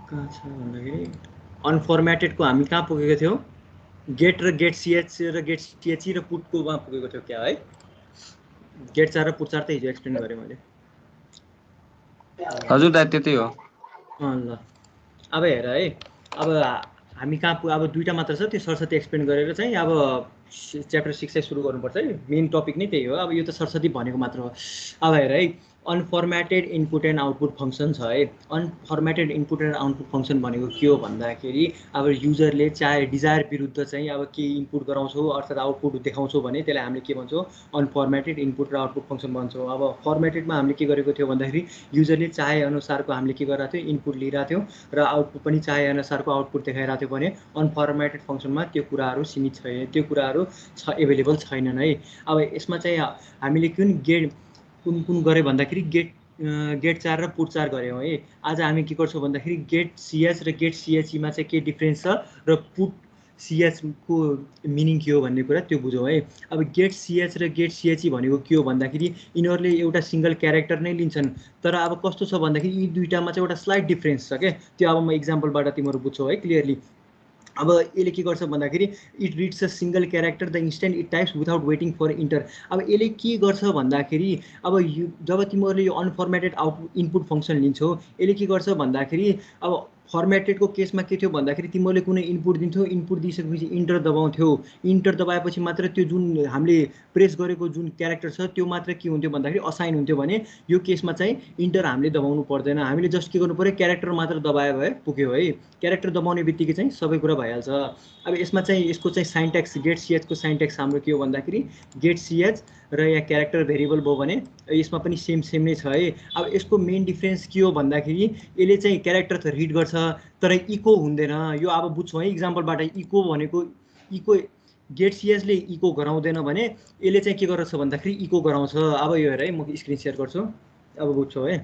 कहाँ छ भन्दाखेरि अनफर्मेटेडको हामी कहाँ पुगेको थियौँ? गेट र गेट सिएच र गेट सिएचई र पुटकोमा पुगेको थियो क्या है? गेट 4 र पुट 4 त हिजो एक्सप्लेन गरेँ मैले। हजुर दाइ त्यतै हो। ल अब हेर है, अब हामी कहाँ अब दुईटा मात्र छ, त्यो सरस्वती एक्सप्लेन गरेर चाहिँ अब च्याप्टर 6 चाहिँ सुरु गर्नुपर्छ है। मेन टपिक नै त्यही हो। अब यो त सरस्वती भनेको मात्र हो। अब हेर है, अनफर्मेटेड इनपुट एन्ड आउटपुट फङ्सन छ है। अनफर्मेटेड इनपुट एन्ड आउटपुट फङ्सन भनेको के हो भन्दाखेरि अब युजरले चाहे डिजायर विरुद्ध चाहिँ अब के इनपुट गराउँछौँ अर्थात् आउटपुट देखाउँछौँ भने त्यसलाई हामीले के भन्छौँ? अनफर्मेटेड इनपुट र आउटपुट फङ्सन भन्छौँ। अब फर्मेटेडमा हामीले के गरेको थियो भन्दाखेरि युजरले चाहे अनुसारको हामीले के गरिरहेको थियो? इनपुट लिइरहेको थियौँ र आउटपुट पनि चाहे अनुसारको आउटपुट देखाइरहेको थियो भने अनफर्मेटेड फङ्सनमा त्यो कुराहरू सीमित छैन, त्यो कुराहरू एभाइलेबल छैनन् है। अब यसमा चाहिँ हामीले कुन कुन गऱ्यो भन्दाखेरि गेट 4 र पुट 4 गऱ्यौँ है। आज हामी के गर्छौँ भन्दाखेरि गेट सिएच र गेट सिएचईमा चाहिँ के डिफ्रेन्स छ र पुट सिएचको मिनिङ के हो भन्ने कुरा त्यो बुझौँ है। अब गेट सिएच र गेट सिएचई भनेको के हो भन्दाखेरि यिनीहरूले एउटा सिङ्गल क्यारेक्टर नै लिन्छन्, तर अब कस्तो छ भन्दाखेरि यी दुईटामा चाहिँ एउटा स्लाइट डिफ्रेन्स छ क्या। त्यो अब म इक्जाम्पलबाट तिमीहरू बुझ्छौ है क्लियरली। अब यसले के गर्छ भन्दाखेरि it reads a single character the instant it types without waiting for enter. अब यसले के गर्छ भन्दाखेरि अब जब तिमीहरूले यो अनफर्मेटेड आउटपुट इनपुट फङ्सन लिन्छौ, यसले के गर्छ भन्दाखेरि अब फर्मेटेडको केसमा के थियो भन्दाखेरि तिमीहरूले कुनै इनपुट दिन्थ्यौ, इनपुट दिइसकेपछि इन्टर दबाउँथ्यौ, इन्टर दबाएपछि मात्र त्यो जुन हामीले प्रेस गरेको जुन क्यारेक्टर छ त्यो मात्र के हुन्थ्यो भन्दाखेरि असाइन हुन्थ्यो। भने यो केसमा चाहिँ इन्टर हामीले दबाउनु पर्दैन, हामीले जस्ट के गर्नु पऱ्यो? क्यारेक्टर मात्र दबायो भए पुग्यो है। क्यारेक्टर दबाउने बित्तिकै चाहिँ सबै कुरा भइहाल्छ। अब यसमा चाहिँ यसको चाहिँ साइन्ट्याक्स गेट सिएचको साइन्ट्याक्स हाम्रो के हो भन्दाखेरि गेट सिएच र या क्यारेक्टर भेरिएबल भयो भने यसमा पनि सेम नै छ है। अब यसको मेन डिफ्रेन्स के हो भन्दाखेरि यसले चाहिँ क्यारेक्टर त रिड गर्छ तर इको हुँदैन। यो अब बुझ्छौँ है इक्जाम्पलबाट। इको भनेको इको गेट सिएचले इको गराउँदैन भने यसले चाहिँ के गर्छ भन्दाखेरि इको गराउँछ। अब यो हेर है, म स्क्रिन सेयर गर्छु, अब बुझ्छौ है।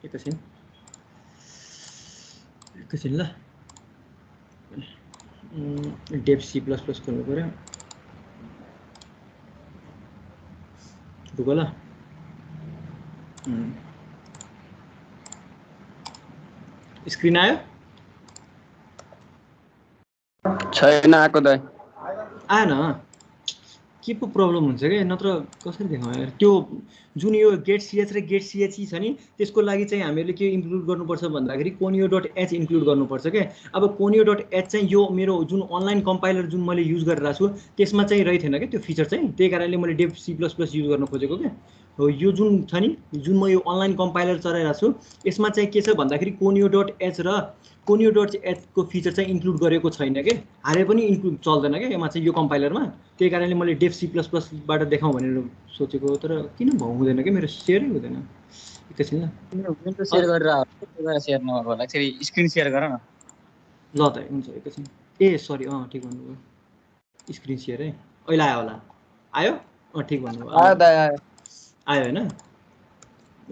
एकछिन ल, डेभ सी प्लस प्लस खोल्नु पऱ्यो, रुक ल। स्क्रिन आयो? छैन आएको दाइ। आएन? के पो प्रब्लम हुन्छ क्या, नत्र कसरी देखाउँ यार। त्यो जुन यो गेट सिएच र गेट सिएचई छ नि त्यसको लागि चाहिँ हामीहरूले के इन्क्लुड गर्नुपर्छ भन्दाखेरि कोनियो डट एच इन्क्लुड गर्नुपर्छ क्या। अब कोनियो डट एच चाहिँ यो मेरो जुन अनलाइन कम्पाइलर जुन मैले युज गरिरहेको छु त्यसमा चाहिँ रहेथेन क्या त्यो फिचर चाहिँ, त्यही कारणले मैले Dev C plus plus use गर्न खोजेको क्या हो। यो जुन छ नि, जुन म यो अनलाइन कम्पाइलर चलाइरहेको छु यसमा चाहिँ के छ भन्दाखेरि कोनियो डट एच र कोनियो डट एचको फिचर चाहिँ इन्क्लुड गरेको छैन क्या, हाले पनि इन्क्लुड चल्दैन क्या यसमा चाहिँ, यो कम्पाइलरमा। त्यही कारणले मैले डेभ सी प्लस प्लसबाट देखाउँ भनेर सोचेको, तर किन हुँदैन क्या, मेरो सेयरै हुँदैन। एकछिन ल, सेयर गरेर सेयर नभएको होला, एकचोटि स्क्रिन सेयर गर न। ल त हुन्छ एकछिन। ए सरी, ठिक भन्नुभयो, स्क्रिन सेयर है। अहिले आयो होला? आयो? ठिक भन्नुभयो, आयो होइन?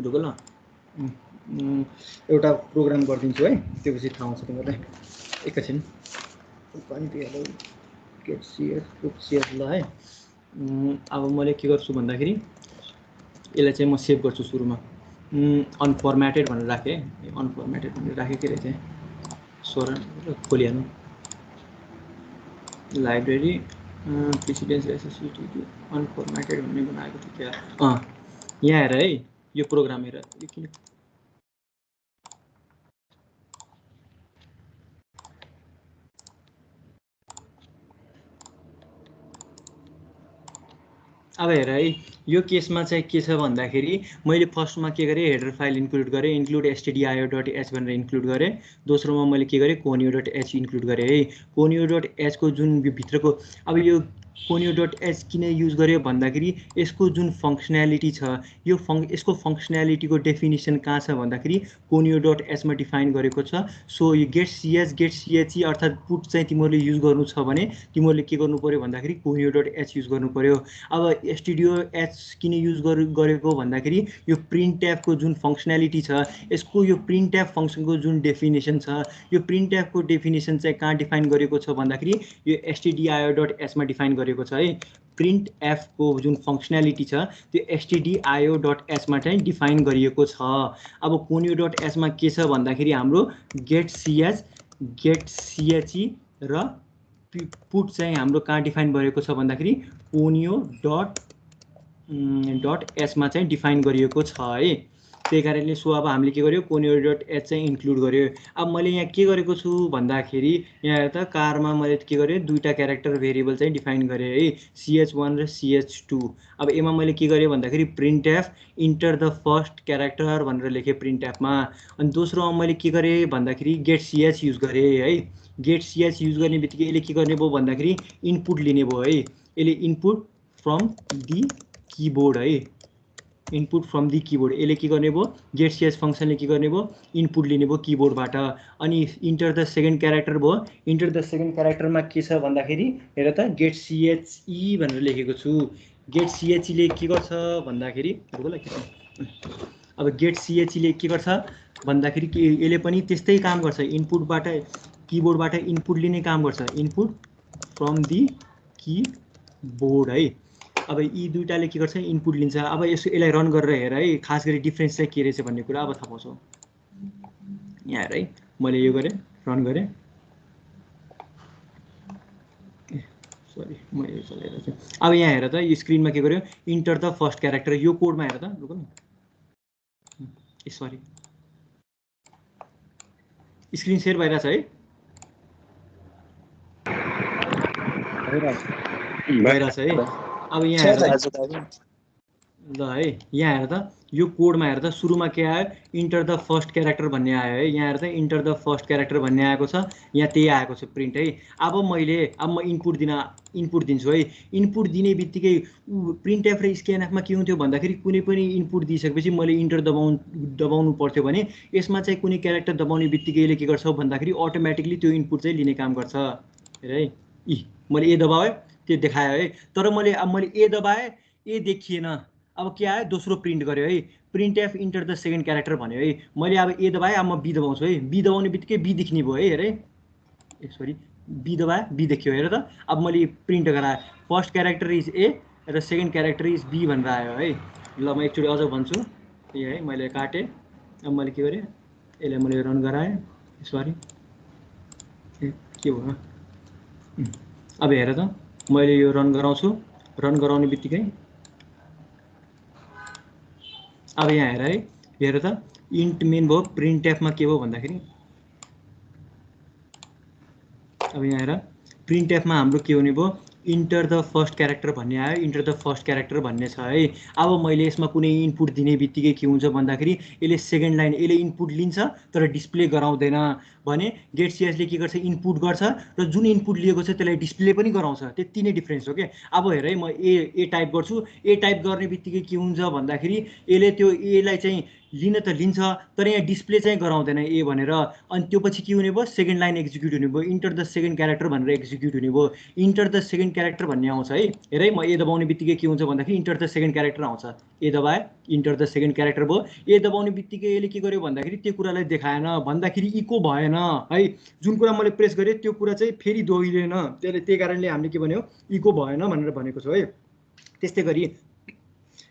रुक ल, एउटा प्रोग्राम गरिदिन्छु है, त्योपछि थाहा हुन्छ तिमीहरूलाई। एकछिन पानी पिहाल्यो। गेट सिएच पुट सिएच ल है। अब मैले के गर्छु भन्दाखेरि यसलाई चाहिँ म सेभ गर्छु सुरुमा अनफर्मेटेड भनेर राखेँ है। अनफर्मेटेड भनेर राखेँ के रहेछ सोरन खोलिहाल्नु। लाइब्रेरी प्रेसिडेन्स एसोसिएटेड अनफर्मेटेड भन्ने बनाएको थियो क्या। यहाँ हेर है, यो प्रोग्राम हेर, यो किन अब हेर है, यो केसमा चाहिँ के छ भन्दाखेरि मैले फर्स्टमा के गरेँ, हेडर फाइल इन्क्लुड गरेँ, इन्क्लुड एसटिडिआइओ डट एच भनेर इन्क्लुड गरेँ। दोस्रोमा मैले के गरेँ, कोनियो डट एच इन्क्लुड गरेँ है। कोनियो डट एचको जुन भित्रको, अब यो कोनियो डट एच किन युज गर्यो भन्दाखेरि यसको जुन फङ्सनालिटी छ, यो यसको फङ्सनालिटीको डेफिनेसन कहाँ छ भन्दाखेरि कोनियो डट एचमा डिफाइन गरेको छ। सो यो गेट सिएच गेट सिएचई अर्थात् पुट चाहिँ तिमीहरूले युज गर्नु छ भने तिमीहरूले के गर्नु पऱ्यो भन्दाखेरि कोनियो डट एच युज गर्नु पऱ्यो। अब एसटिडिओ एच किन युज गरेको भन्दाखेरि यो प्रिन्ट ट्याबको जुन फङ्सनालिटी छ, यसको यो प्रिन्ट ट्याब फङ्सनको जुन डेफिनेसन छ, यो प्रिन्ट ट्याबको डेफिनेसन चाहिँ कहाँ डिफाइन गरेको छ भन्दाखेरि यो एसटिडिआइओ डट एचमा डिफाइन गरेको गरेको छ है। प्रिन्ट एफ को जुन फङ्सनालिटी छ त्यो stdio.h मा चाहिँ डिफाइन गरिएको छ। अब conio.h मा के छ भन्दाखेरि हाम्रो get ch र पुट चाहिँ हाम्रो कहाँ डिफाइन गरेको छ भन्दाखेरि conio.h मा चाहिँ डिफाइन गरिएको छ है। त्यही कारणले सो अब हामीले के गर्यो conio.h चाहिँ इन्क्लुड गर्यो। अब मैले यहाँ के गरेको छु भन्दाखेरि यहाँ हेर त कारमा मैले के गरेँ दुईटा क्यारेक्टर भेरिएबल चाहिँ डिफाइन गरेँ है, ch1 र ch2। अब यसमा मैले के गरेँ भन्दाखेरि print f enter the first character भनेर लेखेँ प्रिन्ट एफमा। अनि दोस्रोमा मैले के गरेँ भन्दाखेरि गेट ch युज गरेँ है। गेट ch युज गर्ने बित्तिकै यसले के गर्ने भयो भन्दाखेरि इनपुट लिने भयो है। यसले इनपुट फ्रम दि किबोर्ड है, इनपुट फ्रम दि किबोर्ड यसले के गर्ने भयो गेट ch फङ्सनले के गर्ने भयो इनपुट लिने भयो किबोर्डबाट। अनि इन्टर द सेकेन्ड क्यारेक्टर भयो। इन्टर द सेकेन्ड क्यारेक्टरमा के छ भन्दाखेरि हेर त गेट che भनेर लेखेको छु। गेट ch ले के गर्छ भन्दाखेरि अब गेट ch ले के गर्छ भन्दाखेरि यसले पनि त्यस्तै काम गर्छ, इनपुटबाट किबोर्डबाट इनपुट लिने काम गर्छ, इनपुट फ्रम दि किबोर्ड है। अब यी दुईटाले के गर्छ इनपुट लिन्छ। अब यसलाई रन गरेर हेर है खास गरी डिफ्रेन्स चाहिँ के रहेछ भन्ने कुरा अब थाहा पाउँछौ। यहाँ हेर है मैले यो गरेँ रन गरेँ, सरी म यो चलाइरहेको छु। अब यहाँ हेर त यो स्क्रिनमा के गर्यो इन्टर द फर्स्ट क्यारेक्टर, यो कोडमा हेर त रुक न, सरी स्क्रिन सेयर भइरहेछ है, भइरहेछ है। अब यहाँ हेर ल है यहाँ हेर त यो कोडमा हेर त सुरुमा के आयो इन्टर द फर्स्ट क्यारेक्टर भन्ने आयो है। यहाँ हेर त इन्टर द फर्स्ट क्यारेक्टर भन्ने आएको छ, यहाँ त्यही आएको छ प्रिन्ट है। अब म इनपुट दिन्छु है। इनपुट दिने बित्तिकै प्रिन्ट एफ र स्क्यान एफमा के हुन्थ्यो भन्दाखेरि कुनै पनि इनपुट दिइसकेपछि मैले इन्टर दबाउनु पर्थ्यो भने यसमा चाहिँ कुनै क्यारेक्टर दबाउने बित्तिकै के गर्छ भन्दाखेरि अटोमेटिकली त्यो इनपुट चाहिँ लिने काम गर्छ। हेर है मैले ए दबाएँ त्यो देखायो है, तर मैले ए दबाएँ ए देखिएन। अब के आयो दोस्रो प्रिन्ट गर्यो है, print f enter the second character भन्यो है। मैले अब ए दबाएँ अब म बी दबाउँछु है, बी दबाउने बित्तिकै बी देख्ने भयो है। हेर है सरी बी दबाएँ बी देखियो हेर त। अब मैले प्रिन्ट गराएँ फर्स्ट क्यारेक्टर इज ए र सेकेन्ड क्यारेक्टर इज बी भनेर आयो है। ल म एकचोटि अझ भन्छु ए है मैले काटेँ। अब मैले के गरेँ यसलाई मैले रन गराएँ, सरी ए के भयो। अब हेर त मैले यो रन गराउँछु, रन गराउने बित्तिकै अब यहाँ हेर त इन्ट मेन भयो प्रिन्ट एफमा के भयो भन्दाखेरि अब यहाँ हेर प्रिन्ट एफमा हाम्रो के हुने भयो इन्टर द फर्स्ट क्यारेक्टर भन्ने आयो, इन्टर द फर्स्ट क्यारेक्टर भन्ने छ है। अब मैले यसमा कुनै इनपुट दिने बित्तिकै के हुन्छ भन्दाखेरि यसले सेकेन्ड लाइन यसले इनपुट लिन्छ तर डिस्प्ले गराउँदैन भने गेट ch ले के गर्छ इनपुट गर्छ र जुन इनपुट लिएको छ त्यसलाई डिस्प्ले पनि गराउँछ। त्यति नै डिफ्रेन्स हो क्या। अब हेर है म ए टाइप गर्छु, ए टाइप गर्ने बित्तिकै के हुन्छ भन्दाखेरि यसले त्यो एलाई चाहिँ लिन त लिन्छ तर यहाँ डिस्प्ले चाहिँ गराउँदैन ए भनेर। अनि त्यो पछि के हुने भयो सेकेन्ड लाइन एक्जिक्युट हुने भयो, इन्टर द सेकेन्ड क्यारेक्टर भनेर एक्जिक्युट हुने भयो। इन्टर द सेकेन्ड क्यारेक्टर भन्ने आउँछ है। हेर है म ए दबाउने बित्तिकै के हुन्छ भन्दाखेरि इन्टर द सेकेन्ड क्यारेक्टर आउँछ, ए दबाए इन्टर द सेकेन्ड क्यारेक्टर भयो। ए दबाउने बित्तिकै यसले के गर्यो भन्दाखेरि त्यो कुरालाई देखाएन भन्दाखेरि इको भएन है। जुन कुरा मैले प्रेस गरेँ त्यो कुरा चाहिँ फेरि दोहोरिएन, त्यही कारणले हामीले के भन्यो इको भएन भनेर भनेको छ है। त्यस्तै गरी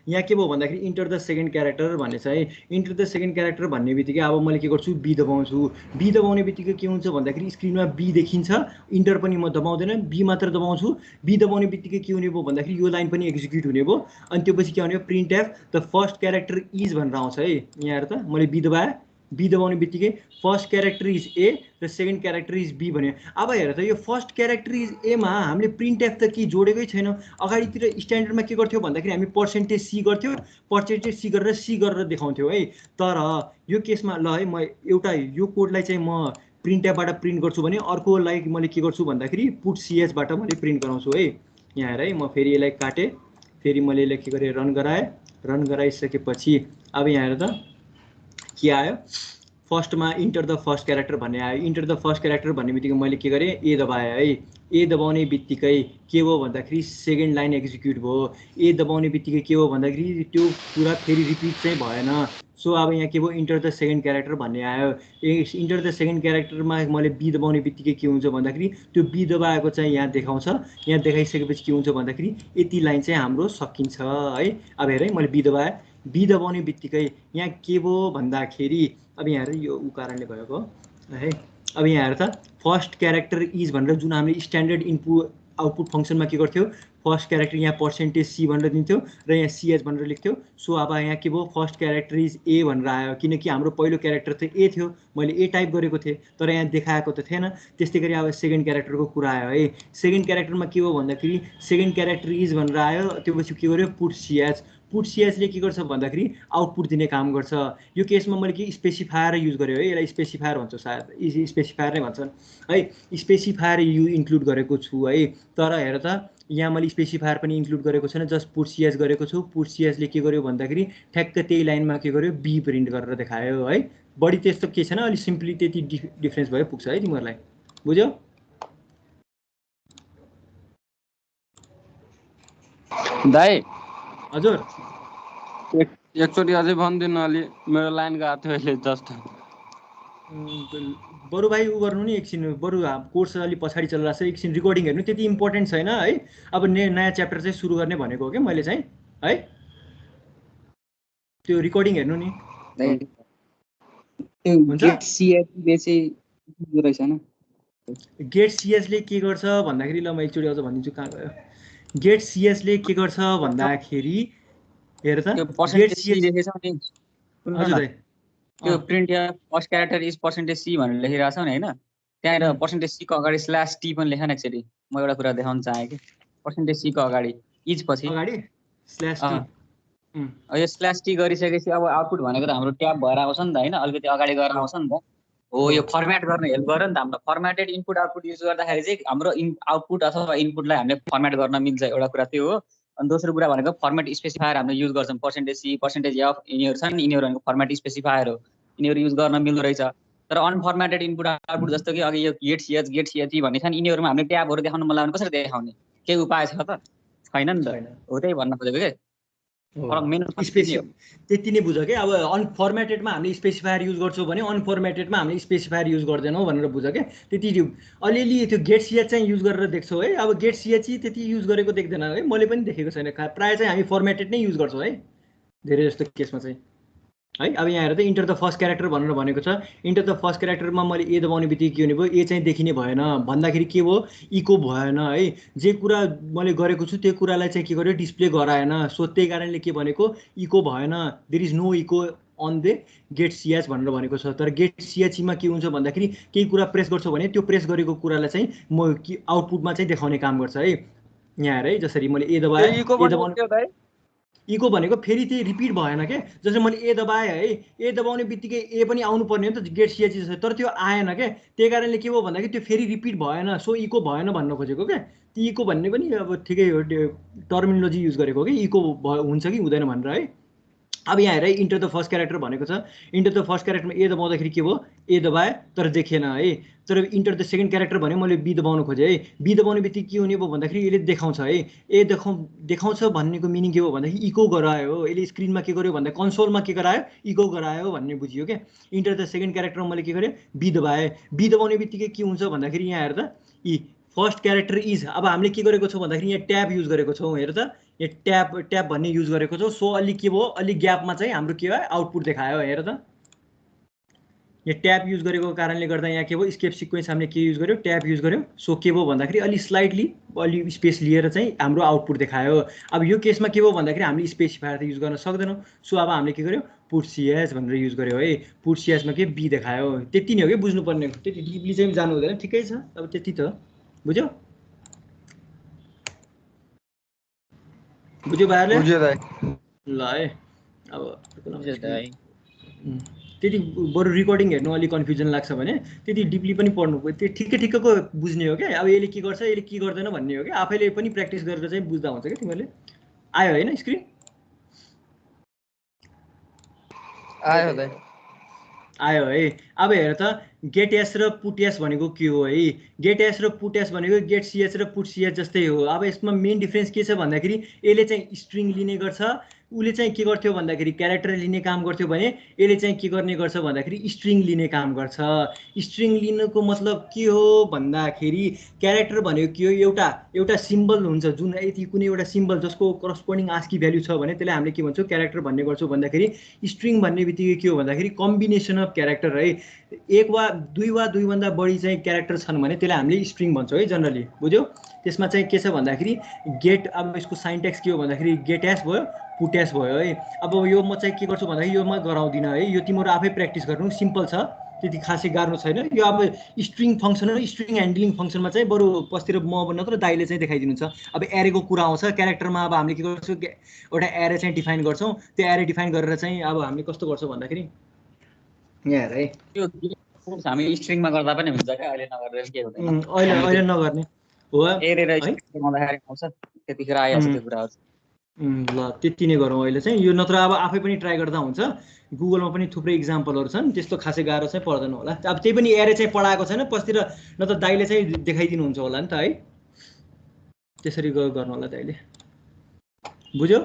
यहाँ के भयो भन्दाखेरि इन्टर द सेकेन्ड क्यारेक्टर भन्ने छ है। इन्टर द सेकेन्ड क्यारेक्टर भन्ने बित्तिकै अब मैले के गर्छु बी दबाउँछु, बी दबाउने बित्तिकै के हुन्छ भन्दाखेरि स्क्रिनमा बी देखिन्छ, इन्टर पनि म दबाउँदैन बी मात्र दबाउँछु। बी दबाउने बित्तिकै के हुने भयो भन्दाखेरि यो लाइन पनि एक्जिक्युट हुने भयो। अनि त्यो पछि के हुने भयो print F the first character is भनेर आउँछ है। यहाँ हेर त मैले बी दबाएँ, बी दबाउने बित्तिकै फर्स्ट क्यारेक्टर इज ए र सेकेन्ड क्यारेक्टर इज बी भन्यो। अब हेर त यो फर्स्ट क्यारेक्टर इज एमा हामीले प्रिन्ट एफ त के जोडेकै छैन। अगाडितिर स्ट्यान्डर्डमा के गर्थ्यो भन्दाखेरि हामी पर्सेन्टेज सी गर्थ्यो, पर्सेन्टेज सी गरेर देखाउँथ्यो है। तर यो केसमा ल है म एउटा यो कोडलाई चाहिँ म प्रिन्ट एफबाट प्रिन्ट गर्छु भने अर्कोलाई मैले के गर्छु भन्दाखेरि पुट ch बाट मैले प्रिन्ट गराउँछु है। यहाँ हेर है म फेरि यसलाई काटेँ, फेरि मैले यसलाई के गरेँ रन गराएँ, रन गराइसकेपछि अब यहाँ हेर त के आयो फर्स्टमा इन्टर द फर्स्ट क्यारेक्टर भन्ने आयो। इन्टर द फर्स्ट क्यारेक्टर भन्ने बित्तिकै मैले के गरेँ ए दबाएँ है। ए दबाउने बित्तिकै के भयो भन्दाखेरि सेकेन्ड लाइन एक्जिक्युट भयो। ए दबाउने बित्तिकै के हो भन्दाखेरि त्यो कुरा फेरि रिपिट चाहिँ भएन, सो अब यहाँ के भयो इन्टर द सेकेन्ड क्यारेक्टर भन्ने आयो। इन्टर द सेकेन्ड क्यारेक्टरमा मैले बी दबाउने बित्तिकै के हुन्छ भन्दाखेरि त्यो बी दबाएको चाहिँ यहाँ देखाउँछ। यहाँ देखाइसकेपछि के हुन्छ भन्दाखेरि यति लाइन चाहिँ हाम्रो सकिन्छ है। अब हेर है मैले बी दबाएँ, बी दबाउने बित्तिकै यहाँ के भयो भन्दाखेरि अब यहाँ हेर यो ऊ कारणले भएको है। अब यहाँ हेर त फर्स्ट क्यारेक्टर इज भनेर जुन हामीले स्ट्यान्डर्ड इनपुट आउटपुट फङ्सनमा के गर्थ्यो, फर्स्ट क्यारेक्टर यहाँ % c भनेर दिन्थ्यो र यहाँ ch भनेर लेख्थ्यो। सो अब यहाँ के भयो फर्स्ट क्यारेक्टर इज ए भनेर आयो, किनकि हाम्रो पहिलो क्यारेक्टर त ए थियो, मैले ए टाइप गरेको थिएँ तर यहाँ देखाएको त थिएन। त्यस्तै गरी अब सेकेन्ड क्यारेक्टरको कुरा आयो है। सेकेन्ड क्यारेक्टरमा के हो भन्दाखेरि सेकेन्ड क्यारेक्टर इज भनेर आयो, त्यो पछि के गर्यो पुट ch। पुट ch ले के गर्छ भन्दाखेरि आउटपुट दिने काम गर्छ। यो केसमा मैले के स्पेसिफायर युज गरेँ है, यसलाई स्पेसिफायर भन्छ सायद, स्पेसिफायर नै भन्छन् है। स्पेसिफायर इन्क्लुड गरेको छु है। तर हेर त यहाँ मैले स्पेसिफायर पनि इन्क्लुड गरेको छैन, जस्ट पुट ch गरेको छु। पुट ch ले के गर्यो भन्दाखेरि ठ्याक्क त्यही लाइनमा के गर्यो बी प्रिन्ट गरेर देखायो है। बढी त्यस्तो के छैन, अलिक सिम्पली त्यति डिफ्रेन्स भयो पुग्छ है तिमीहरूलाई, बुझ्यौ? दाइ हजुर एकचोटि अझै भनिदिनु, अलि मेरो लाइन गएको थियो अहिले जस्ट। बरु भाइ उ गर्नु नि एकछिन, बरु कोर्स अलिक पछाडि चलिरहेको छ, एकछिन रिकर्डिङ हेर्नु, त्यति इम्पोर्टेन्ट छैन है। अब नयाँ च्याप्टर चाहिँ सुरु गर्ने भनेको हो क्या मैले चाहिँ है, त्यो रिकर्डिङ हेर्नु नि। गेट cs ले के गर्छ भन्दाखेरि ल म एकचोटि अझ भनिदिन्छु कहाँ गयो। गेट cs ले के गर्छ भन्दाखेरि हेर त गेट cs हजुर दाइ त्यो print yeah first character is %c भनेर लेखिरहेको छ नि हैन, त्यहाँ %c को अगाडि /t पनि लेखन। एक्चुअली म एउटा कुरा देखाउन चाहे कि %c को अगाडि इज पछि अगाडि /t यो /t गरिसकेपछि अब आउटपुट भनेको त हाम्रो ट्याब भएर आउँछ नि त हैन, अलिकति अगाडि गएर आउँछ नि त। हो यो फर्मेट गर्न हेल्प गर्यो नि त हाम्रो। फर्मेटेड इनपुट आउटपुट युज गर्दाखेरि चाहिँ हाम्रो आउटपुट अथवा इनपुटलाई हामीले फर्मेट गर्न मिल्छ, एउटा कुरा त्यो हो। अनि दोस्रो कुरा भनेको फर्मेट स्पेसिफायर हामीले युज गर्छौँ, %c %f यिनीहरू छन्, यिनीहरू भनेको फर्मेट स्पेसिफायर हो, यिनीहरू युज गर्न मिल्दो रहेछ। तर अनफर्मेटेड इनपुट आउटपुट जस्तो कि अघि यो गेट ch भन्ने छन्, यिनीहरूमा हामीले ट्याबहरू देखाउन मन लाग्यो कसरी देखाउने, केही उपाय छ त? छैन नि त। हो त्यही भन्न खोजेको के त्यति नै बुझ कि अब अनफर्मेटेडमा हामीले स्पेसिफायर युज गर्छौँ भने अनफर्मेटेडमा हामीले स्पेसिफायर युज गर्दैनौँ भनेर बुझ क्या। त्यति अलिअलि त्यो गेट ch चाहिँ युज गरेर देख्छौँ है। अब गेट ch त्यति युज गरेको देख्दैन है, मैले पनि देखेको छैन। प्रायः चाहिँ हामी फर्मेटेड नै युज गर्छौँ है धेरै जस्तो केसमा चाहिँ है। अब यहाँ हेर त इन्टर द फर्स्ट क्यारेक्टर भनेर भनेको छ। इन्टर द फर्स्ट क्यारेक्टरमा मैले ए दबाउने बित्तिकै के हुने भयो, ए चाहिँ देखिने भएन भन्दाखेरि के भयो इको भएन है। जे कुरा मैले गरेको छु त्यो कुरालाई चाहिँ के गर्यो डिस्प्ले गराएन। सो त्यही कारणले के भनेको इको भएन, there is no echo on the get ch भनेर भनेको छ। तर गेट ch मा के हुन्छ भन्दाखेरि केही कुरा प्रेस गर्छौ भने त्यो प्रेस गरेको कुरालाई चाहिँ म आउटपुटमा चाहिँ देखाउने काम गर्छ है। यहाँ हेर है, जसरी मैले ए दबाएँ, ए दबाउने इको भनेको फेरि त्यही रिपिट भएन के। जसरी मैले ए दबाएँ है, ए दबाउने बित्तिकै ए पनि आउनु पर्ने हो नि त गेट ch जस्तो, तर त्यो आएन क्या। त्यही कारणले के भयो भन्दाखेरि त्यो फेरि रिपिट भएन, सो इको भएन भन्न खोजेको क्या। त्यो इको भन्ने पनि अब ठिकै हो, टर्मिनोलोजी युज गरेको कि इको हुन्छ कि हुँदैन भनेर है। अब यहाँ हेर इन्टर द फर्स्ट क्यारेक्टर भनेको छ। इन्टर द फर्स्ट क्यारेक्टरमा ए दबाउँदाखेरि के भयो ए दबाएँ तर देखेन है। तर इन्टर द सेकेन्ड क्यारेक्टर भने मैले बी दबाउनु खोजेँ है। बी दबाउने बित्तिकै के हुने भयो भन्दाखेरि यसले देखाउँछ है। ए देखाउँछ भन्नेको मिनिङ के हो भन्दाखेरि इको गरायो हो। यसले स्क्रिनमा के गर्यो भन्दा कन्सोलमा के गरायो इको गरायो भन्ने बुझियो क्या। इन्टर द सेकेन्ड क्यारेक्टरमा मैले के गरेँ बी दबाएँ। बी दबाउने बित्तिकै के हुन्छ भन्दाखेरि यहाँ हेर त फर्स्ट क्यारेक्टर इज। अब हामीले के गरेको छौँ भन्दाखेरि यहाँ ट्याब युज गरेको छौँ। हेर त यहाँ ट्याब भन्ने युज गरेको छौँ। सो अलिक के भयो अलिक ग्यापमा चाहिँ हाम्रो के भयो आउटपुट देखायो। हेर त यहाँ ट्याब युज गरेको कारणले गर्दा यहाँ के भयो स्केप सिक्वेन्स हामीले के युज गर्यो ट्याब युज गर्यो। सो के भयो भन्दाखेरि अलि स्लाइडली अलि स्पेस लिएर चाहिँ हाम्रो आउटपुट देखायो। अब यो केसमा के भयो भन्दाखेरि हामीले स्पेसिफायर त युज गर्न सक्दैनौँ। सो अब हामीले के गर्यो पुट ch भनेर युज गर्यो है। पुट ch मा के बी देखायो। त्यति नै हो कि बुझ्नुपर्ने, त्यति डिपली चाहिँ जानु हुँदैन। ठिकै छ अब त्यति त बुझ्यौ भाइहरूले ल है। अब त्यति बरु रिकर्डिङ हेर्नु अलिक कन्फ्युजन लाग्छ भने त्यति डिपली पनि पढ्नु त्यो ठिक्कको बुझ्ने हो क्या। अब यसले के गर्छ यसले के गर्दैन भन्ने हो क्या। आफैले पनि प्र्याक्टिस गरेर चाहिँ बुझ्दा हुन्छ क्या तिमीहरूले। आयो होइन स्क्रिन आयो है। अब हेर त गेट एस र पुट एस भनेको के हो है। गेट एस र पुट एस भनेको गेट ch र पुट ch जस्तै हो। अब यसमा मेन डिफ्रेन्स के छ भन्दाखेरि यसले चाहिँ स्ट्रिङ लिने गर्छ, उसले चाहिँ के गर्थ्यो भन्दाखेरि क्यारेक्टर लिने काम गर्थ्यो भने यसले चाहिँ के गर्ने गर्छ भन्दाखेरि स्ट्रिङ लिने काम गर्छ। स्ट्रिङ लिनुको मतलब के हो भन्दाखेरि क्यारेक्टर भनेको के हो, एउटा सिम्बल हुन्छ जुन यति कुनै एउटा सिम्बल जसको करस्पोन्डिङ आस्की भ्यालु छ भने त्यसलाई हामीले के भन्छौँ क्यारेक्टर भन्ने गर्छौँ। भन्दाखेरि स्ट्रिङ भन्ने बित्तिकै के हो भन्दाखेरि कम्बिनेसन अफ क्यारेक्टर है, एक वा दुईभन्दा बढी चाहिँ क्यारेक्टर छन् भने त्यसलाई हामीले स्ट्रिङ भन्छौँ है जनरली, बुझ्यौ। त्यसमा चाहिँ के छ भन्दाखेरि गेट, अब यसको साइन्टेक्स के हो भन्दाखेरि गेट एस भयो पुट एस भयो है। अब यो म चाहिँ के गर्छु भन्दाखेरि यो म गराउँदिनँ है, यो तिमीहरू आफै प्र्याक्टिस गर्नु, सिम्पल छ, त्यति खासै गाह्रो छैन। यो अब स्ट्रिङ फङ्सन र स्ट्रिङ ह्यान्डलिङ फङ्सनमा चाहिँ बरु पछितिर म नत्र दाइले चाहिँ देखाइदिनुहुन्छ। अब एरेको कुरा आउँछ क्यारेक्टरमा, अब हामीले के गर्छौँ एउटा एरे चाहिँ डिफाइन गर्छौँ, त्यो एरे डिफाइन गरेर चाहिँ अब हामीले कस्तो गर्छौँ भन्दाखेरि यहाँ है त्यो हामी स्ट्रिङमा गर्दा पनि हुन्छ क्या, अहिले नगर्दा के हुँदैन, अहिले नगर्ने हो एरे र स्ट्रिङ गर्दाखेरि आउँछ, त्यतिखेर आइहाल्छ त्यो कुराहरू। ल त्यति नै गरौँ अहिले चाहिँ यो, नत्र अब आफै पनि ट्राई गर्दा हुन्छ, गुगलमा पनि थुप्रै इक्जाम्पलहरू छन्, त्यस्तो खासै गाह्रो चाहिँ पर्दैन होला। अब त्यही पनि एरे चाहिँ पढाएको छैन पछितिर, न त दाइले चाहिँ देखाइदिनुहुन्छ होला नि त है, त्यसरी गर्नु होला दाइले, बुझ्यो।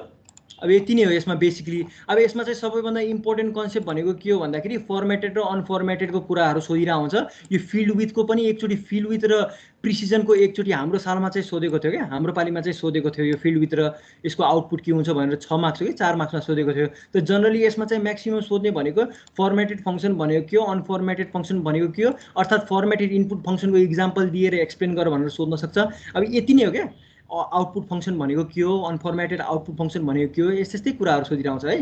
अब यति नै हो यसमा बेसिकली। अब यसमा चाहिँ सबैभन्दा इम्पोर्टेन्ट कन्सेप्ट भनेको के हो भन्दाखेरि फर्मेटेड र अनफर्मेटेडको कुराहरू सोधिरहेको हुन्छ। यो फिल्ड विथको पनि एकचोटि फिल्ड विथ र प्रिसिजनको एकचोटि हाम्रो सालमा चाहिँ सोधेको थियो क्या, हाम्रो पालिमा चाहिँ सोधेको थियो यो फिल्ड विथ र यसको आउटपुट के हुन्छ भनेर 6 मार्क्स हो कि 4 मार्क्समा सोधेको थियो। त जनरली यसमा चाहिँ म्याक्सिमम सोध्ने भनेको फर्मेटेड फङ्सन भनेको के हो, अनफर्मेटेड फङ्सन भनेको के हो, अर्थात् फर्मेटेड इनपुट फङ्सनको इक्जाम्पल दिएर एक्सप्लेन गर भनेर सोध्न सक्छ। अब यति नै हो क्या, आउटपुट फङ्सन भनेको के हो, अनफर्मेटेड आउटपुट फङ्सन भनेको के हो, यस्तै कुराहरू सोधिरहन्छ है।